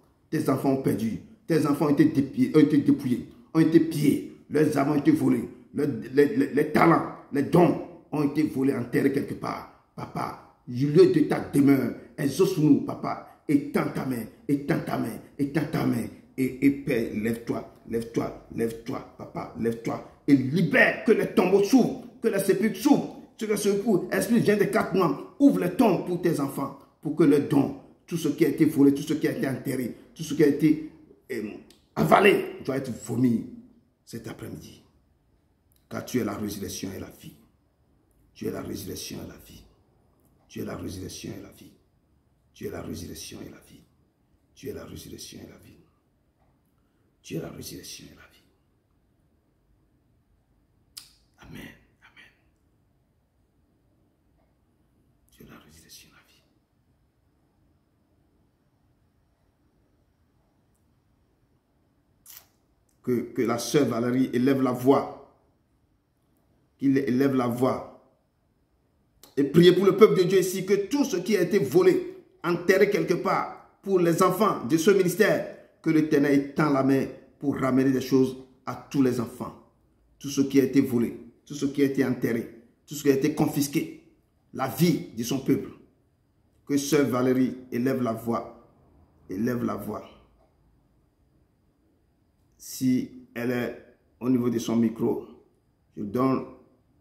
ont perdu, tes enfants ont été dépouillés, ont été pillés, leurs âmes ont été volées, les talents, les dons ont été volés, enterrés quelque part. Papa, du lieu de ta demeure, exauce-nous, papa, étends ta main, et Père, lève-toi, papa, lève-toi, et libère, que les tombeaux s'ouvrent, que les sépulcres s'ouvrent, Esprit vient des 4 mois, ouvre les tombes pour tes enfants, pour que les dons, tout ce qui a été volé, tout ce qui a été enterré, tout ce qui a été avalé, doit être vomi cet après-midi. Car tu es la résurrection et la vie. Tu es la résurrection et la vie. Tu es la résurrection et la vie. Tu es la résurrection et la vie. Tu es la résurrection et la vie. Tu es la résurrection et la vie. Amen. Amen. Tu es la résurrection et la vie. que la sœur Valérie élève la voix. Qu'il élève la voix. Et priez pour le peuple de Dieu ici, que tout ce qui a été volé, enterré quelque part, pour les enfants de ce ministère, que l'Éternel étend la main pour ramener des choses à tous les enfants. Tout ce qui a été volé, tout ce qui a été enterré, tout ce qui a été confisqué, la vie de son peuple. Que sœur Valérie élève la voix. Élève la voix. Si elle est au niveau de son micro, je donne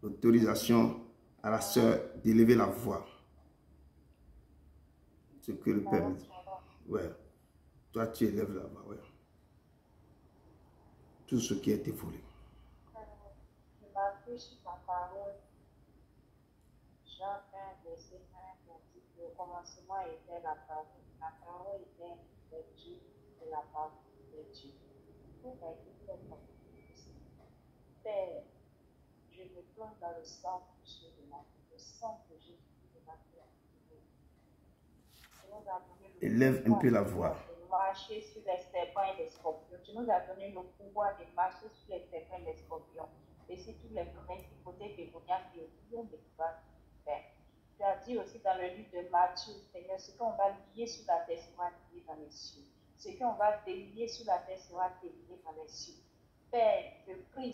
l'autorisation à la sœur d'élever la voix. Ce que le Père dit. Ouais. Toi, tu élèves la voix. Ouais. Tout ce qui a été volé. Je m'appuie sur ta parole. Jean 1, verset 1, on dit que au commencement était la parole. La parole était avec Dieu et la parole de Dieu. Tout a été fait comme Père, je me plonge dans le sang précieux de la vie, le sang de Jésus de la terre. Élève un peu la voix. Marcher sur les serpents et les scorpions. Tu nous as donné le pouvoir de marcher sur les serpents et les scorpions. Et si tous les principautés démoniaques et rien ne va faire. Tu as dit aussi dans le livre de Matthieu, Seigneur, ce qu'on va lier sur la terre sera lié dans les cieux. Ce qu'on va délier sur la terre sera délié dans les cieux. Père, je prie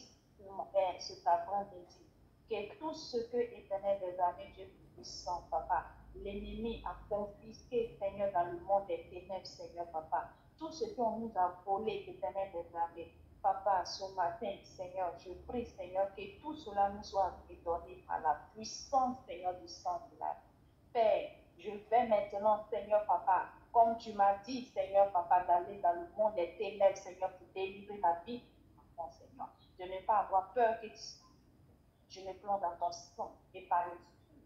sur ta grande dit que tout ce que Éternel des armées, Dieu puissant, Papa, l'ennemi a confisqué, Seigneur, dans le monde des ténèbres, Seigneur, Papa. Tout ce qu'on nous a volé, Éternel des armées, Papa, ce matin, Seigneur, je prie, Seigneur, que tout cela nous soit redonné à la puissance, Seigneur, du sang de la vie. Père, je vais maintenant, Seigneur, Papa, comme tu m'as dit, Seigneur, Papa, d'aller dans le monde des ténèbres, Seigneur, pour délivrer la vie, mon Seigneur. De ne pas avoir peur que je me plonge dans ton sang et par le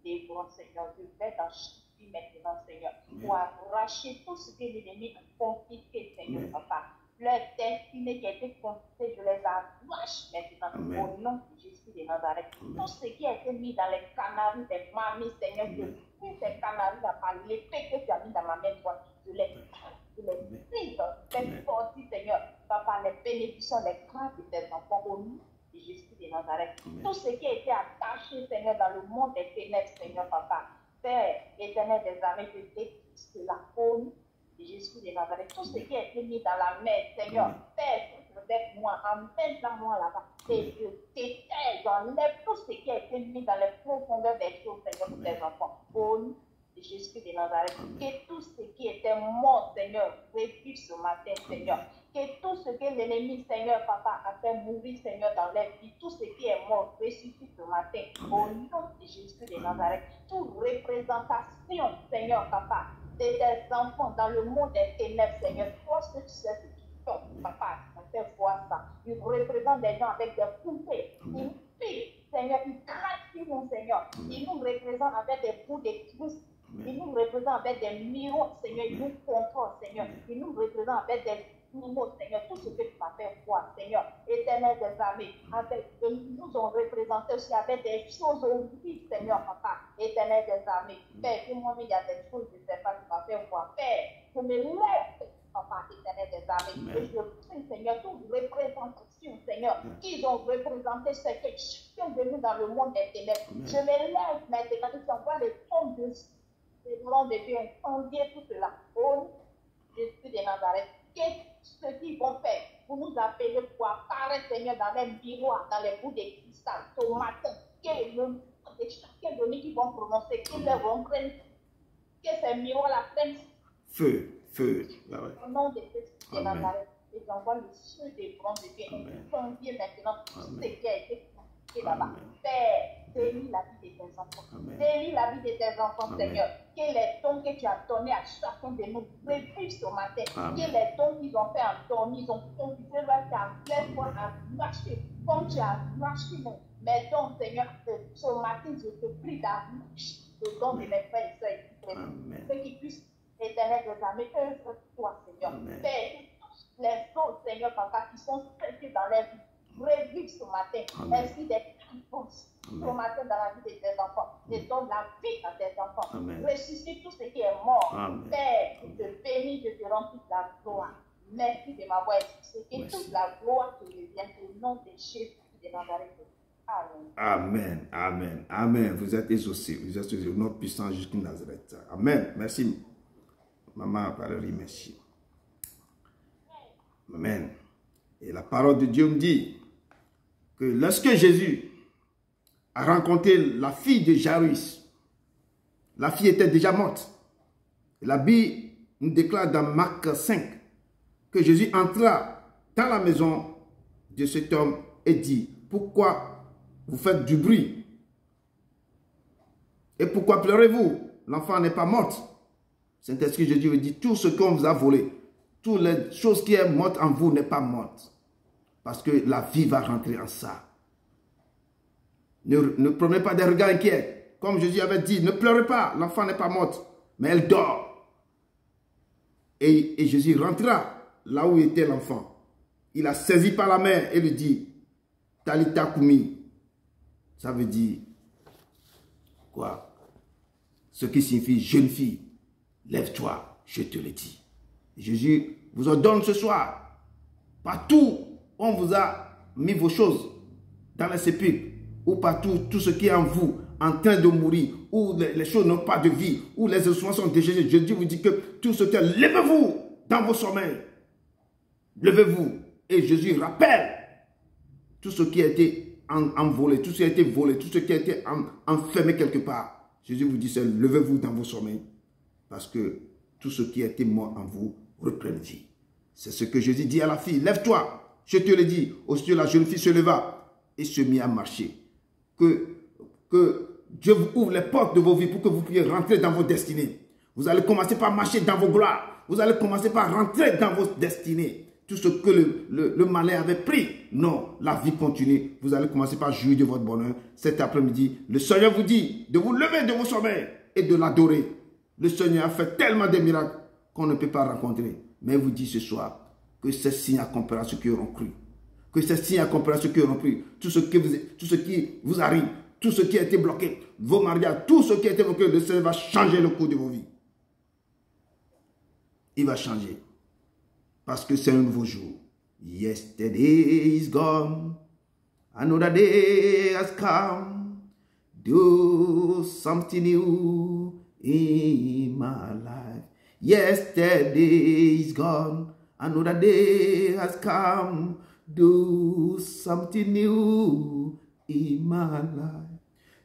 dévorant, Seigneur. Je vais dans chaque vie maintenant, Seigneur, pour arracher tout ce que l'ennemi a confisqué, Seigneur, Papa. Leur destinée qui a été confisquée, je les arrache maintenant au nom de Jésus de Nazareth. Tout ce qui a été mis dans les canaries des mamies, Seigneur, je prie ces canaries-là par l'épée que tu as mis dans ma main droite. Je les prise, fais sortir, Seigneur, Papa, les bénédictions, les grâces de tes enfants au nom de Jésus de Nazareth. Tout ce qui a été attaché, Seigneur, dans le monde des ténèbres, Seigneur, Papa, Père éternel des armées, je déteste la faune de Jésus de Nazareth. Tout ce qui a été mis dans la mer, Seigneur, Père, avec moi, emmène-moi là-bas. Et je déteste, j'enlève tout ce qui a été mis dans les profondeurs des choses, Seigneur, pour tes enfants. Au nom de Jésus de Nazareth. Que tout ce qui était mort, Seigneur, revive ce matin, Seigneur. Que tout ce que l'ennemi, Seigneur, Papa, a fait mourir, Seigneur, dans leur vie, tout ce qui est mort, ressuscite ce matin. Au nom de Jésus de Nazareth. Toute représentation, Seigneur, Papa, de tes enfants dans le monde des ténèbres, Seigneur. Toi, ce que tu sais, Papa, on fait voir ça. Ils représentent des gens avec des poupées. Ils pillent, Seigneur, ils craquent, mon Seigneur. Ils nous représentent avec des bouts de Christ. Ils nous représentent avec des miroirs, Seigneur. Ils nous contrôlent, Seigneur. Ils nous représentent avec des mots, Seigneur. Tout ce que tu m'as fait voir, Seigneur. Éternel des armées. Nous ont représenté aussi avec des choses horribles, Seigneur, Papa. Éternel des armées. Père, pour moi, il y a des choses, je ne sais pas, tu m'as fait voir. Père, je me lève, Papa, éternel des armées. Et je prie, Seigneur, toute représentation, Seigneur, qu'ils ont représenté ce que chacun de nous dans le monde des ténèbres. Je me lève maintenant, tu envoies les tombes de le nom de Dieu, incendier tout cela. Au Jésus de Nazareth. Qu'est-ce qu'ils vont faire pour nous appeler pour apparaître, Seigneur, dans les miroirs, dans les bouts de cristal, ce matin? Quel est le nom de chacun de nous qui vont prononcer, qu'ils leur vont prendre, que ces miroirs-là prennent feu. Au nom de Jésus de Nazareth. Et j'envoie le feu des bronzes de Dieu, incendier maintenant tout ce qui a été fait là-bas. Père, délie la vie de tes enfants. Délie la vie de tes enfants, Seigneur. Que les dons que tu as donnés à chacun de nous revivent ce matin. Que les dons qu'ils ont fait en dormir, ils ont confisqué, tu as fait pour marcher. Comme tu as marché, mes dons, Seigneur, ce matin, je te prie d'arracher le don de mes frères et sœurs. Que qu'ils puissent, éternel des armées, œuvre pour toi, Seigneur. Père, tous les dons, Seigneur, Papa, qui sont traités dans leur vie, revivent ce matin. Ainsi des réponses. Ce matin dans la vie de tes enfants. Et donne la vie à tes enfants. Ressuscite tout ce qui est mort. Père, je te bénis, je te rends toute la gloire. Merci de m'avoir exaucé. Que Merci. toute la gloire te revienne au nom de Jésus de Nazareth. Amen. Amen, amen, amen. Vous êtes exaucés, vous êtes exaucés. Notre puissance jusqu'à Nazareth. Amen. Merci. Maman Valérie, merci. Amen. Et la parole de Dieu me dit que lorsque Jésus a rencontré la fille de Jairus, la fille était déjà morte. Et la Bible nous déclare dans Marc 5 que Jésus entra dans la maison de cet homme et dit, pourquoi vous faites du bruit? Et pourquoi pleurez-vous? L'enfant n'est pas morte. Saint-Esprit, Jésus vous dit, tout ce qu'on vous a volé, toutes les choses qui sont mortes en vous n'est pas morte. Parce que la vie va rentrer en ça. Ne prenez pas des regards inquiets. Comme Jésus avait dit, ne pleurez pas, l'enfant n'est pas morte, mais elle dort. Et Jésus rentra là où était l'enfant. Il a saisi par la main et lui dit, Talita Kumi. Ça veut dire quoi? Ce qui signifie, jeune fille, lève-toi, je te le dis. Jésus vous ordonne ce soir, partout où on vous a mis vos choses dans les sépulcres, ou partout, tout ce qui est en vous, en train de mourir, où les choses n'ont pas de vie, où les ossements sont déchirés. Jésus vous dit que tout ce qui est, levez-vous dans vos sommeils. Levez-vous. Et Jésus rappelle tout ce qui a été envolé, tout ce qui a été volé, tout ce qui a été enfermé quelque part. Jésus vous dit, c'est levez-vous dans vos sommeils. Parce que tout ce qui a été mort en vous reprenne vie. C'est ce que Jésus dit à la fille. Lève-toi. Je te le dis. Aussitôt la jeune fille se leva et se mit à marcher. Que Dieu vous ouvre les portes de vos vies pour que vous puissiez rentrer dans vos destinées. Vous allez commencer par marcher dans vos gloires. Vous allez commencer par rentrer dans vos destinées. Tout ce que le malin avait pris. Non, la vie continue. Vous allez commencer par jouir de votre bonheur. Cet après-midi, le Seigneur vous dit de vous lever de vos sommeils et de l'adorer. Le Seigneur a fait tellement de miracles qu'on ne peut pas rencontrer. Mais il vous dit ce soir que ces signes accompliront ceux qui auront cru. Que ces signes accompliront ceux qui auront cru. Tout ce qui vous arrive, tout ce qui a été bloqué, vos mariages, tout ce qui a été bloqué, le Seigneur va changer le cours de vos vies. Il va changer. Parce que c'est un nouveau jour. Yesterday is gone. Another day has come. Do something new in my life. Yesterday is gone. Another day has come. Do something new in my life.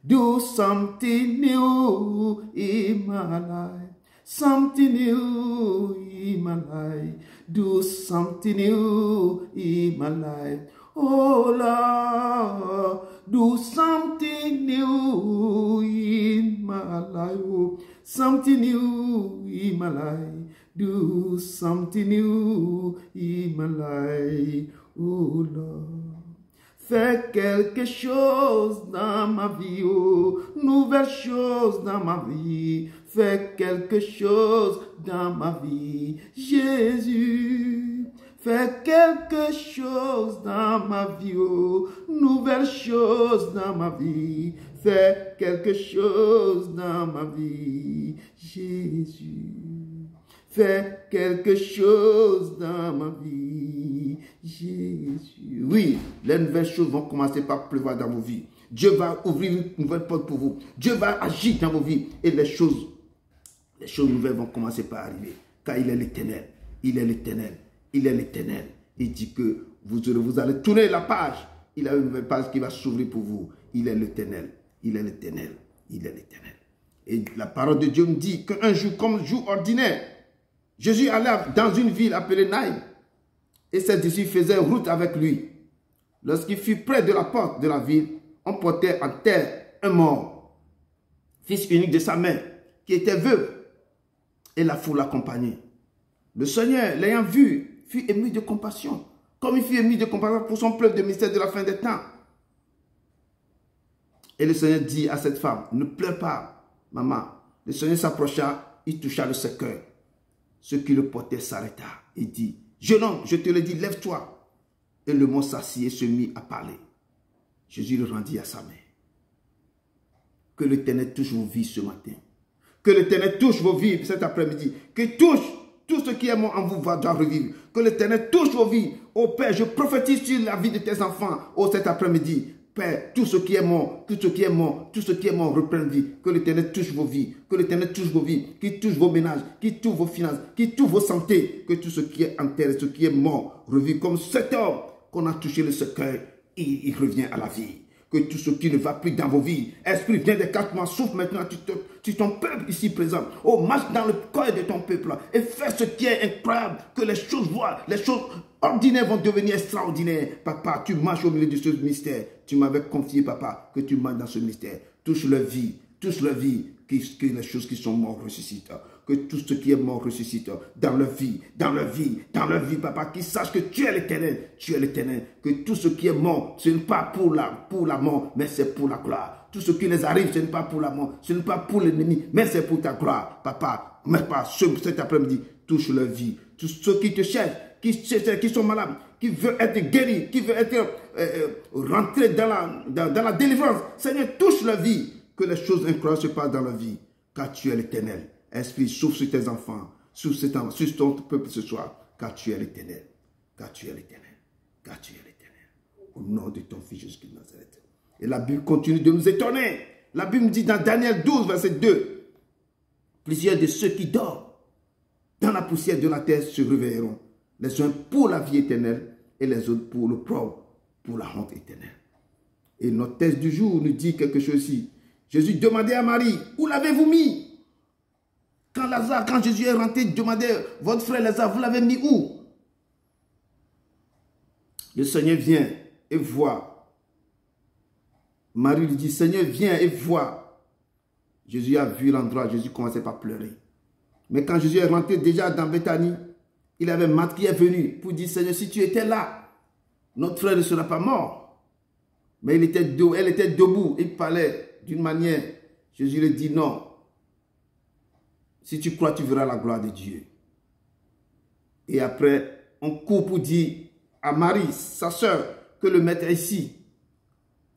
Do something new in my life. Something new in my life. Do something new in my life. Oh Lord, do something new in my life. Oh, something new in my life. Do something new in my life. Oh Lord. Fais quelque chose dans ma vie, oh, nouvelle chose dans ma vie. Fais quelque chose dans ma vie, Jésus. Fais quelque chose dans ma vie, oh, nouvelle chose dans ma vie. Fais quelque chose dans ma vie, Jésus. Fais quelque chose dans ma vie, Jésus. Oui, les nouvelles choses vont commencer par pleuvoir dans vos vies. Dieu va ouvrir une nouvelle porte pour vous. Dieu va agir dans vos vies. Et les choses nouvelles vont commencer par arriver. Car il est l'Éternel. Il est l'Éternel. Il est l'Éternel. Il dit que vous allez tourner la page. Il a une nouvelle page qui va s'ouvrir pour vous. Il est l'Éternel. Il est l'Éternel. Il est l'Éternel. Et la parole de Dieu me dit qu'un jour comme jour ordinaire, Jésus allait dans une ville appelée Naïm et ses disciples faisaient route avec lui. Lorsqu'il fut près de la porte de la ville, on portait en terre un mort, fils unique de sa mère, qui était veuve, et la foule l'accompagnait. Le Seigneur, l'ayant vu, fut ému de compassion, comme il fut ému de compassion pour son peuple de mystère de la fin des temps. Et le Seigneur dit à cette femme, ne pleure pas, maman. Le Seigneur s'approcha, il toucha le cœur. Ce qui le portait s'arrêta et dit, jeune homme, je te le dis, lève-toi. Et le mort s'assit et se mit à parler. Jésus le rendit à sa mère. Que l'Éternel touche vos vies ce matin. Que l'Éternel touche vos vies cet après-midi. Que touche Tout ce qui est mort en vous doit revivre. Que l'Éternel touche vos vies. Oh Père, je prophétise sur la vie de tes enfants. Oh cet après-midi. Père, tout ce qui est mort, tout ce qui est mort, tout ce qui est mort reprenne vie. Que l'Éternel touche vos vies. Que l'Éternel touche vos vies. Qu'il touche vos ménages. Qu'il touche vos finances. Qu'il touche vos santé. Que tout ce qui est en terre, ce qui est mort, revive comme cet homme qu'on a touché le cercueil. Il revient à la vie. Que tout ce qui ne va plus dans vos vies, Esprit, viens des 4 mois, souffle maintenant sur ton peuple ici présent. Oh, marche dans le cœur de ton peuple et fais ce qui est incroyable, que les choses voient, les choses ordinaires vont devenir extraordinaires. Papa, tu marches au milieu de ce mystère. Tu m'avais confié, papa, que tu marches dans ce mystère. Touche leur vie, que les choses qui sont mortes ressuscitent. Que tout ce qui est mort ressuscite dans leur vie, papa, qu'ils sachent que tu es l'Éternel, que tout ce qui est mort, ce n'est pas pour la mort, mais c'est pour la gloire. Tout ce qui les arrive, ce n'est pas pour la mort, ce n'est pas pour l'ennemi, mais c'est pour ta gloire, papa. Mais pas cet après-midi, touche leur vie. Tous ceux qui te cherchent, qui sont malades, qui veulent être guéris, qui veulent être rentrés dans la délivrance, Seigneur, touche leur vie, que les choses incroyables se passent dans leur vie, car tu es l'Éternel. Esprit, souffle sur tes enfants, sur ton peuple ce soir, car tu es l'Éternel, au nom de ton Fils Jésus-Christ de Nazareth. Et la Bible continue de nous étonner. La Bible dit dans Daniel 12, verset 2, plusieurs de ceux qui dorment dans la poussière de la terre se réveilleront, les uns pour la vie éternelle et les autres pour le propre, pour la honte éternelle. Et notre texte du jour nous dit quelque chose ici. Jésus demandait à Marie, où l'avez-vous mis? Quand Jésus est rentré, il demandait, votre frère Lazare, vous l'avez mis où? Le Seigneur vient et voit. Marie lui dit, Seigneur, viens et vois. Jésus a vu l'endroit, Jésus commençait par pleurer. Mais quand Jésus est rentré déjà dans Béthanie, il avait Marthe qui est venue pour dire, Seigneur, si tu étais là, notre frère ne sera pas mort. Mais elle était debout, il parlait d'une manière. Jésus lui dit, non. Si tu crois, tu verras la gloire de Dieu. Et après, on court pour dire à Marie, sa soeur, que le maître est ici.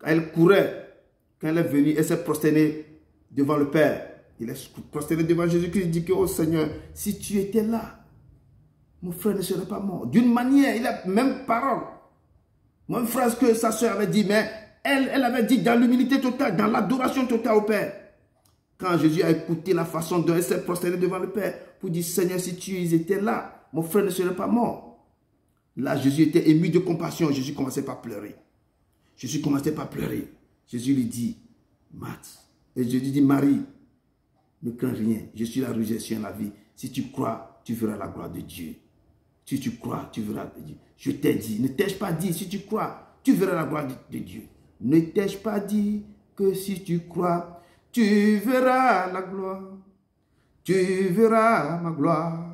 Elle courait. Quand elle est venue, elle s'est prosternée devant le Père. Il est prosterné devant Jésus-Christ. Il dit que, oh Seigneur, si tu étais là, mon frère ne serait pas mort. D'une manière, il a même parole. Même phrase que sa soeur avait dit, mais elle avait dit dans l'humilité totale, dans l'adoration totale au Père. Quand Jésus a écouté la façon dont elle s'est prosternée devant le Père, pour dire, Seigneur, si tu étais là, mon frère ne serait pas mort. Là, Jésus était ému de compassion. Jésus commençait par pleurer. Jésus lui dit, Marthe. Et Jésus dit, Marie, ne crains rien. Je suis la résurrection et la vie. Si tu crois, tu verras la gloire de Dieu. Si tu crois, tu verras de Dieu. Je t'ai dit, ne t'ai-je pas dit, si tu crois, tu verras la gloire de Dieu. Ne t'ai-je pas dit que si tu crois, tu verras la gloire, tu verras ma gloire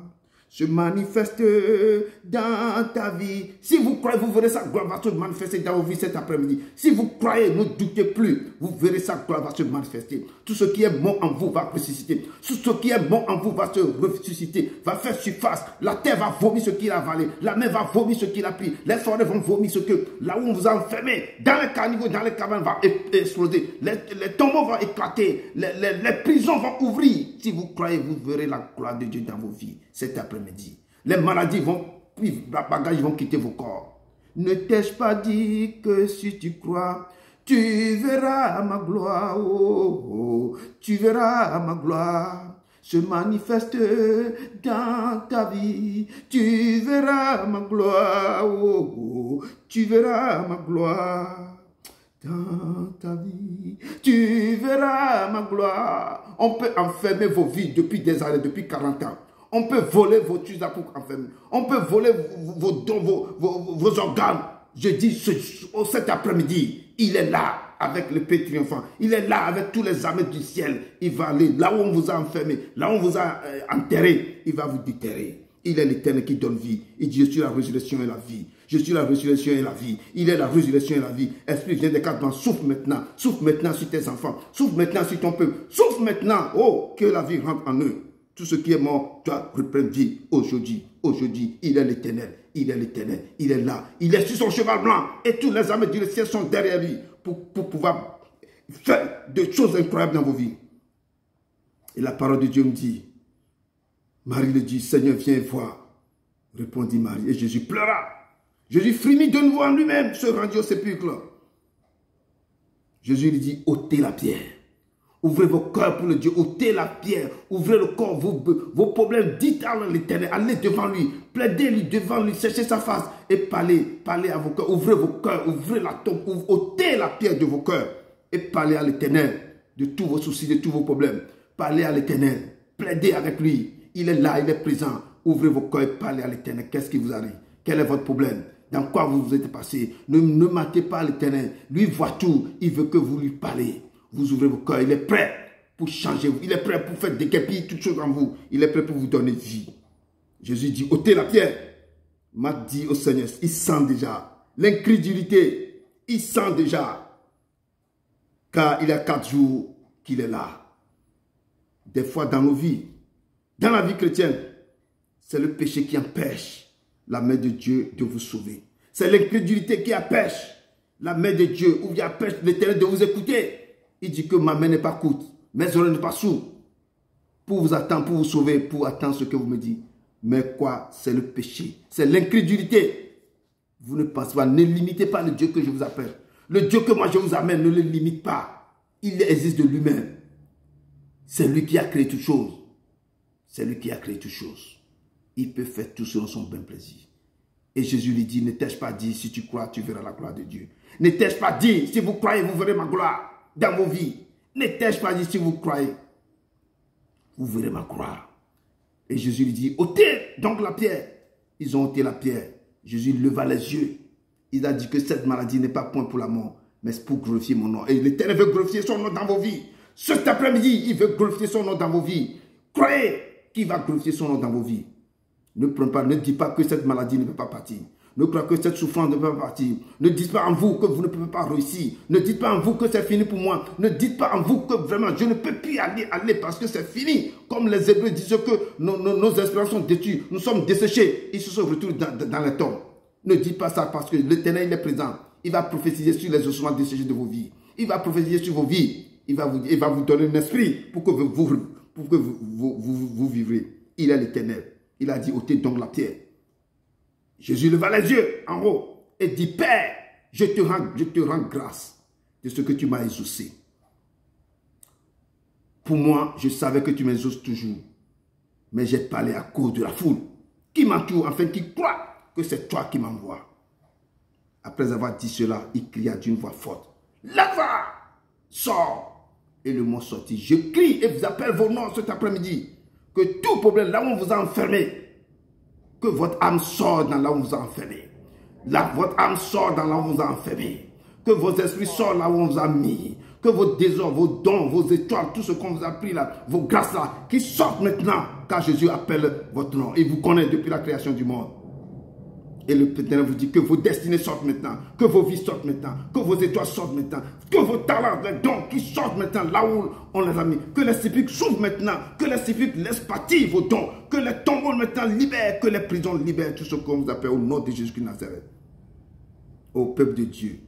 se manifester dans ta vie. Si vous croyez, vous verrez sa gloire va se manifester dans vos vies cet après-midi. Si vous croyez, ne doutez plus, vous verrez sa gloire va se manifester. Tout ce qui est mort en vous va ressusciter. Tout ce qui est mort en vous va se ressusciter, va faire surface. La terre va vomir ce qu'il a avalé. La mer va vomir ce qu'il a pris. Les forêts vont vomir ce que, là où on vous a enfermé, dans les caniveaux, dans les cavernes, va exploser. Les tombeaux vont éclater. Les prisons vont ouvrir. Si vous croyez, vous verrez la gloire de Dieu dans vos vies cet après-midi. Les maladies vont, les bagages vont quitter vos corps. Ne t'ai-je pas dit que si tu crois, tu verras ma gloire, tu verras ma gloire se manifester dans ta vie. Tu verras ma gloire, tu verras ma gloire dans ta vie. Tu verras ma gloire. On peut enfermer vos vies depuis des années, depuis 40 ans. On peut voler vos trésors pour enfermer. On peut voler vos dons, vos organes. Je dis cet après-midi, il est là avec le Père triomphant. Il est là avec tous les armées du ciel. Il va aller là où on vous a enfermé, là où on vous a enterré. Il va vous déterrer. Il est l'Éternel qui donne vie. Il dit, je suis la résurrection et la vie. Je suis la résurrection et la vie. Il est la résurrection et la vie. Esprit, viens des quatre vents. Souffle maintenant. Souffle maintenant sur tes enfants. Souffle maintenant sur ton peuple. Souffle maintenant. Oh, que la vie rentre en eux. Tout ce qui est mort doit reprendre vie aujourd'hui. Aujourd'hui, il est l'Éternel. Il est l'Éternel. Il est là. Il est sur son cheval blanc. Et tous les armées du ciel sont derrière lui pour pouvoir faire des choses incroyables dans vos vies. Et la parole de Dieu me dit, Marie lui dit, Seigneur, viens voir. Répondit Marie. Et Jésus pleura. Jésus frémit de nouveau en lui-même, se rendit au sépulcre. Jésus lui dit, ôtez la pierre. Ouvrez vos cœurs pour le Dieu, ôtez la pierre, ouvrez le corps, vos problèmes, dites à l'Éternel, allez devant lui, plaidez-lui devant lui, cherchez sa face et parlez à vos cœurs, ouvrez vos cœurs, ouvrez la tombe, ôtez la pierre de vos cœurs et parlez à l'Éternel de tous vos soucis, de tous vos problèmes. Parlez à l'Éternel, plaidez avec lui, il est là, il est présent. Ouvrez vos cœurs et parlez à l'Éternel. Qu'est-ce qui vous arrive? Quel est votre problème? Dans quoi vous vous êtes passé? Ne manquez pas à l'Éternel. Lui voit tout. Il veut que vous lui parlez. Vous ouvrez vos cœurs. Il est prêt pour changer. Il est prêt pour faire déguerpir toutes choses en vous. Il est prêt pour vous donner vie. Jésus dit, ôtez la pierre. Marc dit au Seigneur, il sent déjà l'incrédulité. Il sent déjà. Car il y a 4 jours qu'il est là. Des fois dans nos vies, dans la vie chrétienne, c'est le péché qui empêche la main de Dieu de vous sauver. C'est l'incrédulité qui empêche la main de Dieu ou qui empêche l'Éternel de vous écouter. Il dit que ma main n'est pas courte, mes oreilles ne sont pas sourdes pour vous attendre, pour vous sauver, pour attendre ce que vous me dites. Mais quoi? C'est le péché, c'est l'incrédulité. Vous ne pensez pas, ne limitez pas le Dieu que je vous appelle. Le Dieu que moi je vous amène, ne le limite pas. Il existe de lui-même. C'est lui qui a créé toutes choses. C'est lui qui a créé toutes choses. Il peut faire tout selon son bon plaisir. Et Jésus lui dit, ne t'ai-je pas dit, si tu crois, tu verras la gloire de Dieu. Ne t'ai-je pas dit, si vous croyez, vous verrez ma gloire dans vos vies. Ne t'ai-je pas dit, si vous croyez, vous verrez ma gloire. Et Jésus lui dit, ôtez donc la pierre. Ils ont ôté la pierre. Jésus leva les yeux. Il a dit que cette maladie n'est pas point pour la mort, mais c'est pour glorifier mon nom. Et l'Éternel veut glorifier son nom dans vos vies. Cet après-midi, il veut glorifier son nom dans vos vies. Croyez qu'il va glorifier son nom dans vos vies. Ne dites pas que cette maladie ne peut pas partir. Ne croyez que cette souffrance ne peut pas partir. Ne dites pas en vous que vous ne pouvez pas réussir. Ne dites pas en vous que c'est fini pour moi. Ne dites pas en vous que vraiment je ne peux plus aller parce que c'est fini. Comme les Hébreux disaient que nos espérances sont détruites. Nous sommes desséchés. Ils se sont retrouvés dans les tombes. Ne dites pas ça parce que l'Éternel est présent. Il va prophétiser sur les ossements desséchés de vos vies. Il va prophétiser sur vos vies. Il va vous donner un esprit pour que vous vivrez. Il est l'Éternel. Il a dit, ôtez donc la pierre. Jésus leva les yeux en haut et dit, Père, je te rends grâce de ce que tu m'as exaucé. Pour moi, je savais que tu m'exauces toujours. Mais j'ai parlé à cause de la foule qui m'entoure, afin qu'ils croient que c'est toi qui m'envoies. Après avoir dit cela, il cria d'une voix forte, Lève-toi, sors. Et le mot sortit. Je crie et vous appelle vos noms cet après-midi. Que tout problème, là où on vous a enfermé, que votre âme sorte dans là où on vous a enfermé. Votre âme sort dans là où on vous a enfermé. Que vos esprits sortent là où on vous a mis. Que vos désordres, vos dons, vos étoiles, tout ce qu'on vous a pris là, vos grâces là, qui sortent maintenant, car Jésus appelle votre nom. Il vous connaît depuis la création du monde. Et le Éternel vous dit que vos destinées sortent maintenant, que vos vies sortent maintenant, que vos étoiles sortent maintenant, que vos talents, les dons qui sortent maintenant là où on les a mis, que les sépulcres s'ouvrent maintenant, que les sépulcres laissent partir vos dons, que les tombeaux maintenant libèrent, que les prisons libèrent tout ce qu'on vous appelle au nom de Jésus-Christ de Nazareth. Ô peuple de Dieu,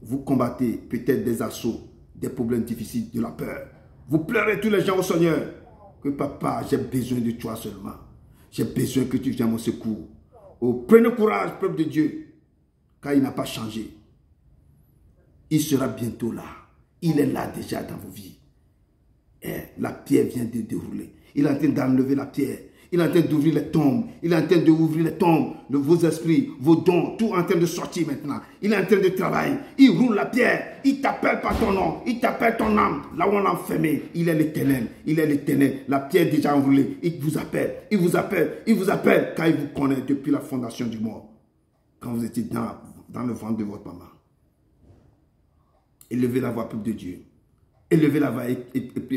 vous combattez peut-être des assauts, des problèmes difficiles, de la peur. Vous pleurez tous les gens au Seigneur. Que papa, j'ai besoin de toi seulement. J'ai besoin que tu viennes à mon secours. Oh, prenez courage, peuple de Dieu, car il n'a pas changé. Il sera bientôt là. Il est là déjà dans vos vies. Et la pierre vient de dérouler. Il est en train d'enlever la pierre. Il est en train d'ouvrir les tombes. Il est en train d'ouvrir les tombes. Vos esprits, vos dons, tout est en train de sortir maintenant. Il est en train de travailler. Il roule la pierre. Il t'appelle par ton nom. Il t'appelle ton âme. Là où on l'a enfermé. Il est l'Éternel. Il est l'Éternel. La pierre est déjà enroulée. Il vous appelle. Il vous appelle. Il vous appelle. Car il vous connaît depuis la fondation du monde. Quand vous étiez dans le ventre de votre maman. Élevez la voix, peuple de Dieu. Élevez la voix et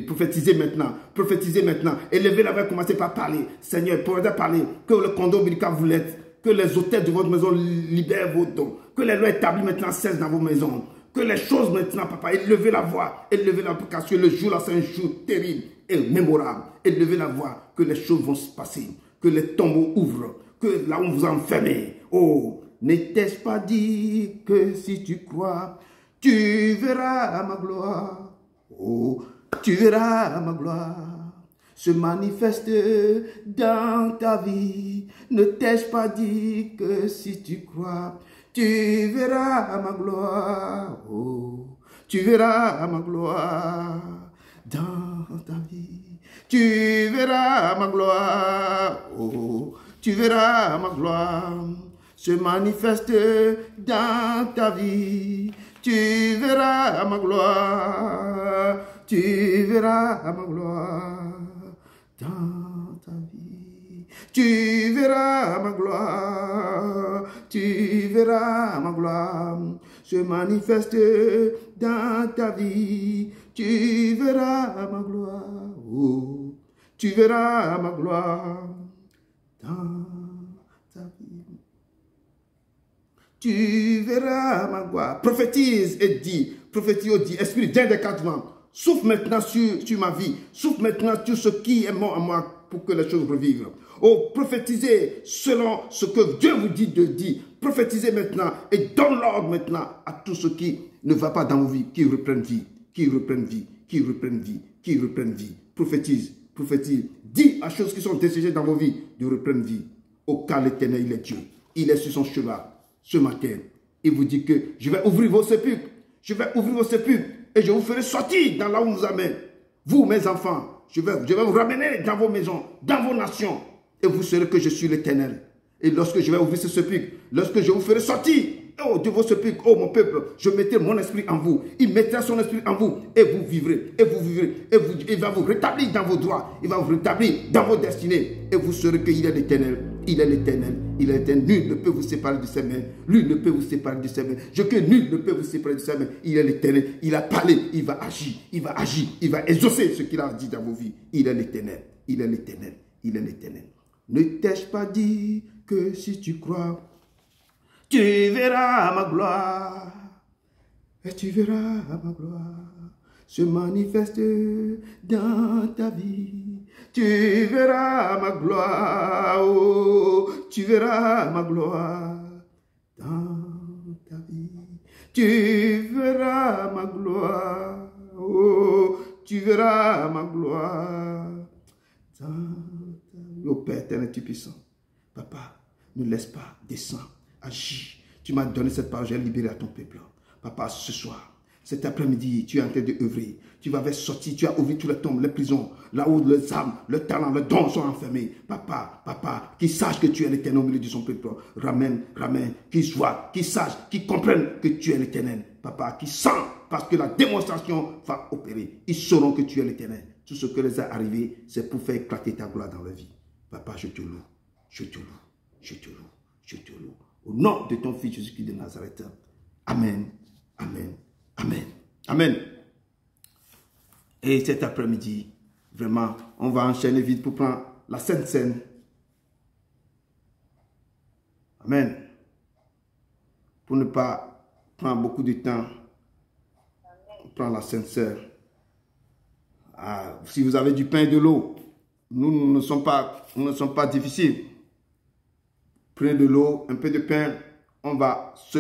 prophétisez maintenant. Prophétisez maintenant. Élevez la voix et commencez par parler. Seigneur, pour parler, que le condom ombilical vous l'aide. Que les hôtels de votre maison libèrent vos dons. Que les lois établies maintenant cessent dans vos maisons. Que les choses maintenant, papa, élevez la voix. Élevez la voix parce que le jour là, c'est un jour terrible et mémorable. Élevez la voix. Que les choses vont se passer. Que les tombeaux ouvrent. Que là où on vous a enfermé. Oh, n'était-ce pas dit que si tu crois, tu verras ma gloire. Oh, tu verras ma gloire. se manifeste dans ta vie. Ne t'ai-je pas dit que si tu crois, tu verras ma gloire. Oh, tu verras ma gloire dans ta vie. Tu verras ma gloire. Oh, tu verras ma gloire se manifeste dans ta vie. Tu verras ma gloire. Tu verras ma gloire dans ta vie. Tu verras ma gloire. Tu verras ma gloire se manifeste dans ta vie. Tu verras ma gloire. Oh, tu verras ma gloire dans ta vie. Tu verras ma gloire. Prophétise et dis. Prophétise et dis. Esprit, viens des quatre vents. Souffle maintenant sur ma vie. Souffle maintenant sur ce qui est mort en moi pour que les choses revivent. Oh, prophétisez selon ce que Dieu vous dit de dire. Prophétisez maintenant et donne l'ordre maintenant à tout ce qui ne va pas dans vos vies, qui reprennent vie, qui reprennent vie, qui reprennent vie, qui reprennent vie. Prophétise, prophétise. Dis à choses qui sont desséchées dans vos vies de reprendre vie. Au cas l'Éternel, il est Dieu. Il est sur son cheval ce matin. Il vous dit que je vais ouvrir vos sépulcres. Je vais ouvrir vos sépulcres. Et je vous ferai sortir dans là où vous amène. Vous, mes enfants, je vais vous ramener dans vos maisons, dans vos nations. Et vous saurez que je suis l'Éternel. Et lorsque je vais ouvrir ce sépulcre, lorsque je vous ferai sortir de vos sépulcres, oh mon peuple, je mettrai mon esprit en vous. Il mettra son esprit en vous. Et vous vivrez. Et vous vivrez. Et il va vous rétablir dans vos droits. Il va vous rétablir dans vos destinées. Et vous saurez qu'il est l'Éternel. Il est l'Éternel. Il est l'Éternel. Nul ne peut vous séparer de ses mains. Nul ne peut vous séparer de ses mains. Nul ne peut vous séparer de ses mains. Il est l'Éternel. Il a parlé. Il va agir. Il va agir. Il va exaucer ce qu'il a dit dans vos vies. Il est l'Éternel. Il est l'Éternel. Il est l'Éternel. Ne t'ai-je pas dit que si tu crois, tu verras ma gloire. Et tu verras ma gloire se manifester dans ta vie. Tu verras ma gloire, oh, tu verras ma gloire dans ta vie. Tu verras ma gloire, oh, tu verras ma gloire dans ta vie. Oh Père éternel, tu es puissant. Papa, ne laisse pas, descends, agis. Tu m'as donné cette parole, j'ai libéré à ton peuple. Papa, ce soir, cet après-midi, tu es en train de œuvrer. Tu vas sortir, tu as ouvert tous les tombes, les prisons, là où les âmes, le talent, le don sont enfermés. Papa, papa, qui sache que tu es l'Éternel au milieu de son peuple. Ramène, qui soit, qui sache, qui comprenne que tu es l'Éternel. Papa, qui sent, parce que la démonstration va opérer. Ils sauront que tu es l'Éternel. Tout ce que les a arrivé, c'est pour faire éclater ta gloire dans leur vie. Papa, je te loue, je te loue, je te loue, je te loue. Au nom de ton Fils Jésus-Christ de Nazareth. Amen, amen, amen, amen. Et cet après-midi, vraiment, on va enchaîner vite pour prendre la Sainte Seine. Amen. Pour ne pas prendre beaucoup de temps, on prend la Sainte Seine. Ah, si vous avez du pain et de l'eau, nous ne sommes pas difficiles. Prenez de l'eau, un peu de pain, on va se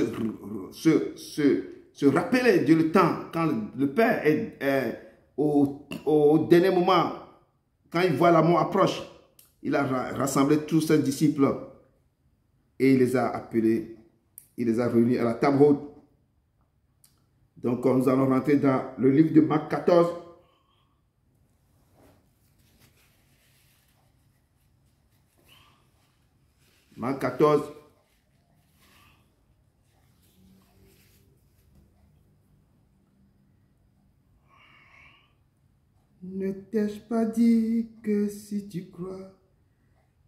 rappeler de le temps quand le Père est au dernier moment, quand il voit la mort approche, il a rassemblé tous ses disciples et il les a appelés, il les a réunis à la table haute. Donc nous allons rentrer dans le livre de Marc 14. Marc 14. Ne t'ai-je pas dit que si tu crois,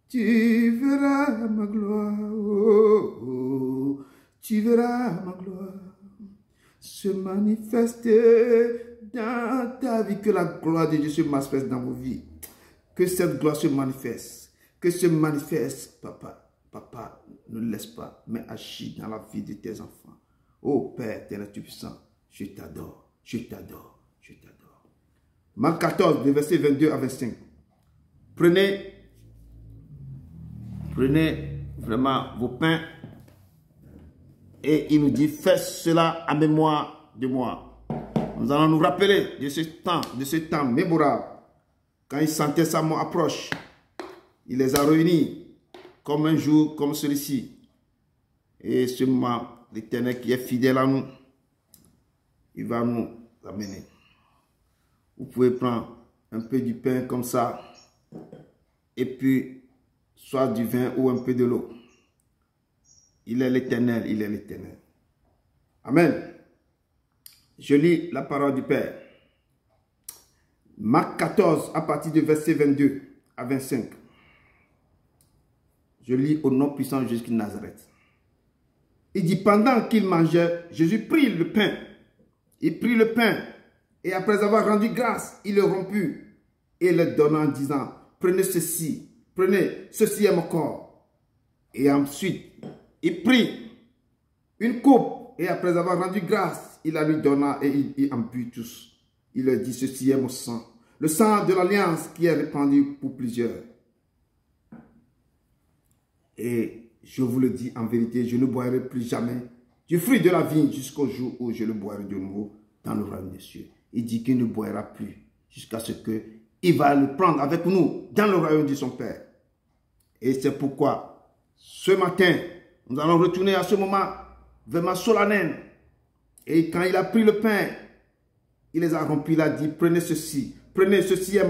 tu verras ma gloire, oh, oh, tu verras ma gloire se manifester dans ta vie, que la gloire de Dieu se manifeste dans vos vies, que cette gloire se manifeste, papa. Papa, ne laisse pas, mais agis dans la vie de tes enfants. Oh Père, éternel, tu es puissant, je t'adore, je t'adore, je t'adore. Marc 14, versets 22 à 25. Prenez vraiment vos pains et il nous dit, faites cela à mémoire de moi. Nous allons nous rappeler de ce temps mémorable quand il sentait sa mort approche, il les a réunis comme un jour comme celui-ci. Et ce moment, l'Éternel qui est fidèle à nous, il va nous amener. Vous pouvez prendre un peu du pain comme ça, et puis soit du vin ou un peu de l'eau. Il est l'Éternel, il est l'Éternel. Amen. Je lis la parole du Père. Marc 14, à partir du verset 22 à 25. Je lis au nom puissant de Jésus de Nazareth. Il dit, pendant qu'il mangeait, Jésus prit le pain. Il prit le pain, et après avoir rendu grâce, il le romput, et le donna en disant, prenez, ceci est mon corps. Et ensuite, il prit une coupe, et après avoir rendu grâce, il la lui donna, et il en but tous. Il leur dit, ceci est mon sang, le sang de l'alliance qui est répandu pour plusieurs. Et je vous le dis en vérité, je ne boirai plus jamais du fruit de la vigne jusqu'au jour où je le boirai de nouveau dans le royaume des cieux. Il dit qu'il ne boira plus jusqu'à ce qu'il va le prendre avec nous dans le royaume de son Père. Et c'est pourquoi ce matin, nous allons retourner à ce moment vraiment solennel. Et quand il a pris le pain, il les a rompus, il a dit, prenez, ceci est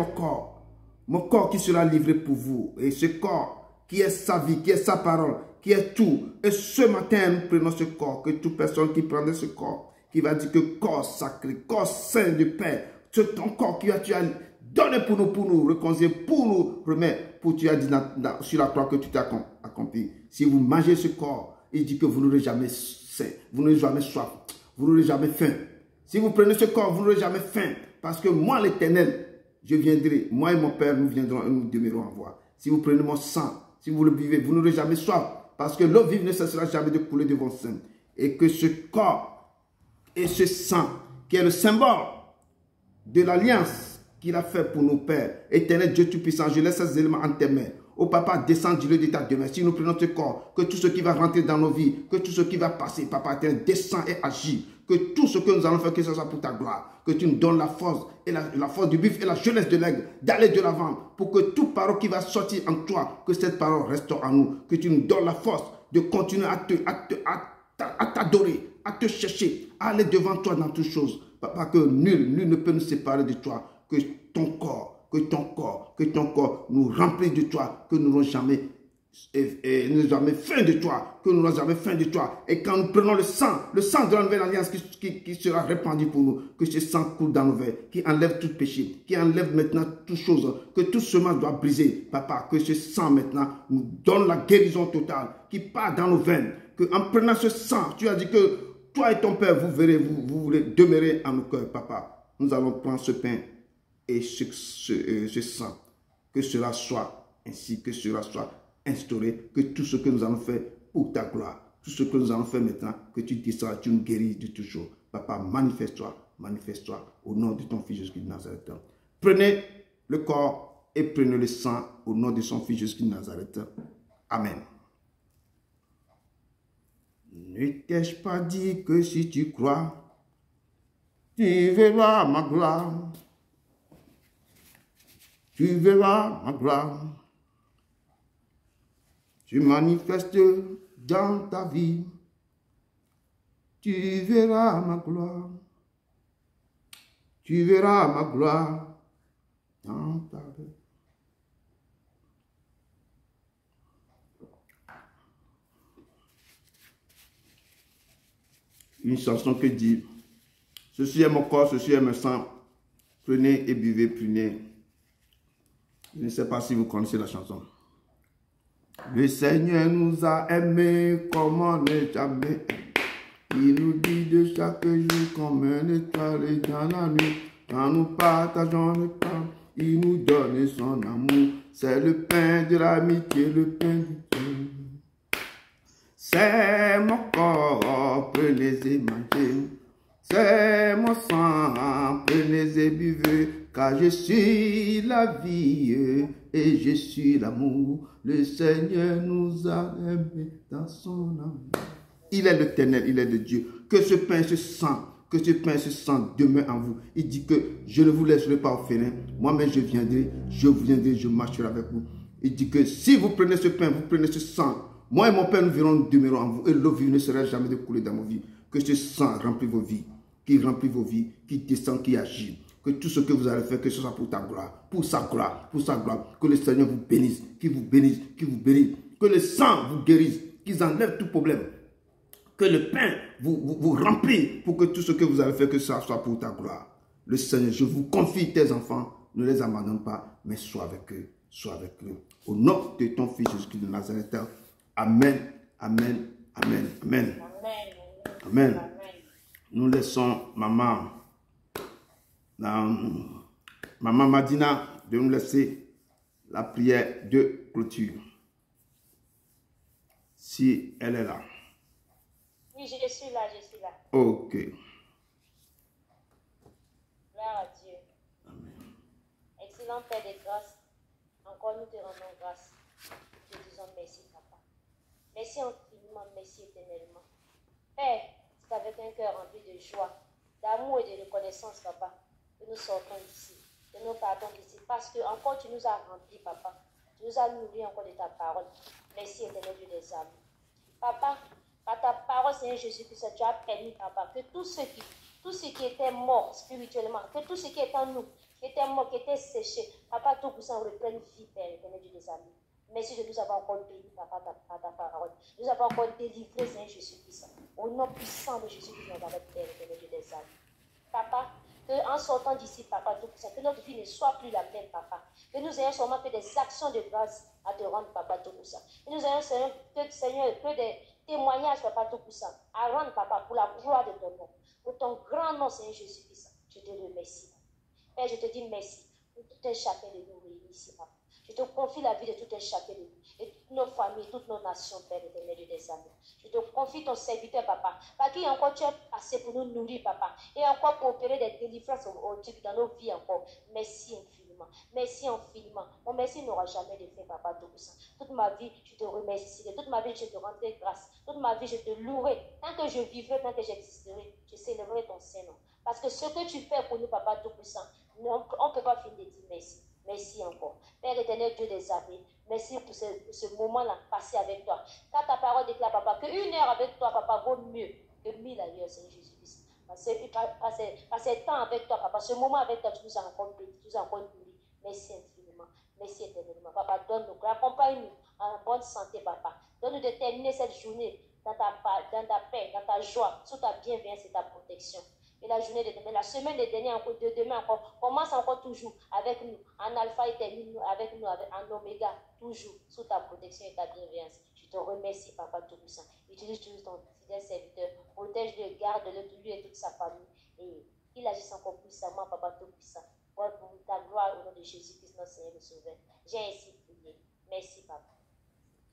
mon corps qui sera livré pour vous. Et ce corps qui est sa vie, qui est sa parole, qui est tout. Et ce matin, nous prenons ce corps, que toute personne qui prendrait ce corps, qui va dire que corps sacré, corps saint du Père, c'est ton corps que tu as donné pour nous réconcilier, pour nous remettre, pour tu as dit sur la croix que tu t'as accompli. Si vous mangez ce corps, il dit que vous n'aurez jamais faim, vous n'aurez jamais soif, vous n'aurez jamais faim. Si vous prenez ce corps, vous n'aurez jamais faim. Parce que moi, l'Éternel, je viendrai, moi et mon Père, nous viendrons et nous demeurons en voie. Si vous prenez mon sang, si vous le buvez, vous n'aurez jamais soif. Parce que l'eau vive ne cessera jamais de couler de vos seins. Et que ce corps et ce sang, qui est le symbole de l'alliance qu'il a fait pour nos pères, Éternel Dieu Tout-Puissant, je laisse ces éléments en tes mains. Au Papa, descends du lieu de ta demeure. Si nous prenons ce corps, que tout ce qui va rentrer dans nos vies, que tout ce qui va passer, Papa Éternel, descend et agit. Que tout ce que nous allons faire, que ce soit pour ta gloire. Que tu nous donnes la force, et la force du buffle et la jeunesse de l'aigle, d'aller de l'avant. Pour que toute parole qui va sortir en toi, que cette parole reste en nous. Que tu nous donnes la force de continuer à t'adorer, à te chercher, à aller devant toi dans toutes choses. Papa, que nul ne peut nous séparer de toi. Que ton corps nous remplit de toi, que nous n'aurons jamais faim de toi, que nous n'aurons jamais faim de toi. Et quand nous prenons le sang de la nouvelle alliance qui sera répandu pour nous, que ce sang coule dans nos veines, qui enlève tout péché, qui enlève maintenant toute chose, que tout chemin doit briser. Papa, que ce sang maintenant nous donne la guérison totale, qui part dans nos veines, que en prenant ce sang, tu as dit que toi et ton Père, vous verrez, vous voulez demeurer en nos cœurs, Papa. Nous allons prendre ce pain et ce sang, que cela soit ainsi, que cela soit instauré, que tout ce que nous allons faire pour ta gloire, tout ce que nous allons faire maintenant, que tu descends, tu nous guéris de toujours. Papa, manifeste-toi au nom de ton Fils Jésus de Nazareth. Prenez le corps et prenez le sang au nom de son Fils Jésus de Nazareth. Amen. Ne t'ai-je pas dit que si tu crois, tu verras ma gloire. Tu verras ma gloire. Tu manifestes dans ta vie. Tu verras ma gloire. Tu verras ma gloire dans ta vie. Une chanson qui dit, ceci est mon corps, ceci est mon sang. Prenez et buvez, prenez. Je ne sais pas si vous connaissez la chanson. Le Seigneur nous a aimés comme on n'est jamais. Il nous dit de chaque jour comme un étoile dans la nuit. Quand nous partageons le pain, il nous donne son amour. C'est le pain de l'amitié, le pain du Dieu. C'est mon corps, prenez et mangez. C'est mon sang, prenez et buvez. Car je suis la vie et je suis l'amour. Le Seigneur nous a aimés dans son amour. Il est l'Éternel, il est le Dieu. Que ce pain, ce sang, Que ce pain et ce sang demeurent en vous. Il dit que je ne vous laisserai pas orphelin. Moi-même, je viendrai, je marcherai avec vous. Il dit que si vous prenez ce pain, vous prenez ce sang, moi et mon Père, nous demeurons en vous. Et l'eau vive ne sera jamais de couler dans vos vies. Que ce sang remplit vos vies, qui remplit vos vies, qui descend, qui agit. Que tout ce que vous allez faire, que ce soit pour ta gloire, pour sa gloire, pour sa gloire. Que le Seigneur vous bénisse, qu'il vous bénisse, qu'il vous bénisse. Que le sang vous guérisse, qu'il enlève tout problème. Que le pain vous remplit pour que tout ce que vous avez fait, que ça soit pour ta gloire. Le Seigneur, je vous confie tes enfants, ne les abandonne pas, mais sois avec eux, sois avec eux. Au nom de ton Fils Jésus-Christ de Nazareth. Amen, amen, amen, amen. Amen. Nous laissons maman Madina de nous laisser la prière de clôture. Si elle est là. Oui, je suis là, je suis là. Ok. Gloire à Dieu. Amen. Excellent Père de grâce, encore nous te rendons grâce. Te disons merci, Papa. Merci infiniment, merci éternellement. Père, c'est avec un cœur rempli de joie, d'amour et de reconnaissance, Papa, que nous sortons d'ici, que nous partons d'ici, parce que encore tu nous as remplis, Papa. Tu nous as nourris encore de ta parole. Merci éternel Dieu des âmes. Papa, par ta parole, Seigneur Jésus-Christ, tu as permis, Papa, que tout ce qui était mort spirituellement, que tout ce qui est en nous, qui était mort, qui était séché, Papa, tout puissant reprenne vie, Père, éternel Dieu des amis. Merci de nous avoir encore béni, Papa, par ta parole. Nous avons encore délivré, Seigneur Jésus-Christ. Au nom puissant de Jésus-Christ, nous avons Père, éternel Dieu des amis. Papa, qu'en sortant d'ici, Papa, tout puissant, que notre vie ne soit plus la même, Papa. Que nous ayons seulement fait des actions de grâce à te rendre, Papa, tout puissant. Que nous ayons, Seigneur, que des témoignages, Papa, tout puissant, à rendre, Papa, pour la gloire de ton nom, pour ton grand nom, Seigneur Jésus-Christ. Je te remercie. Père, je te dis merci pour tout un chacun de nous réunis ici, Papa. Je te confie la vie de tout un chacun de nous, et toutes nos familles, toutes nos nations, Père, éternel Dieu des amis. Je te confie ton serviteur, Papa, par qui encore tu es passé pour nous nourrir, Papa, et encore pour opérer des délivrances dans nos vies encore. Merci infiniment. Merci infiniment. Mon merci n'aura jamais de fin, Papa, tout ça. Toute ma vie, je te remercie. Toute ma vie, je te rendrai grâce. Toute ma vie, je te louerai. Tant que je vivrai, tant que j'existerai, je célébrerai ton Saint-Nom. Parce que ce que tu fais pour nous, Papa Tout-Puissant, on ne peut pas finir de dire merci. Merci encore. Père éternel, Dieu des armées, merci pour ce moment-là passé avec toi. Quand ta parole déclare, Papa, qu'une heure avec toi, Papa, vaut mieux que 1000 ailleurs, Seigneur Jésus-Christ. Passer temps avec toi, Papa, ce moment avec toi, tu nous as encore béni, tu nous as encore nourri. Merci infiniment. Merci éternellement. Papa, donne-nous, accompagne-nous en bonne santé, Papa. Donne-nous de terminer cette journée dans ta paix, dans ta joie, sous ta bienveillance et ta protection. Et la journée de demain, la semaine de demain encore, commence encore toujours avec nous, en alpha et termine avec nous, en oméga, toujours sous ta protection et ta bienveillance. Je te remercie, Papa Tout-Puissant. Utilise toujours ton fidèle serviteur, protège-le, garde-le, lui et toute sa famille. Et qu'il agisse encore puissamment, Papa Tout-Puissant. Pour ta gloire au nom de Jésus-Christ, notre Seigneur et Sauveur. J'ai ainsi prié. Merci, Papa.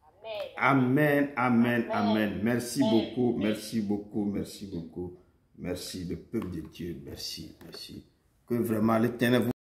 Amen. Amen, amen, amen. Merci beaucoup, merci beaucoup, merci beaucoup. Merci, le peuple de Dieu. Merci, merci. Que vraiment l'Éternel vous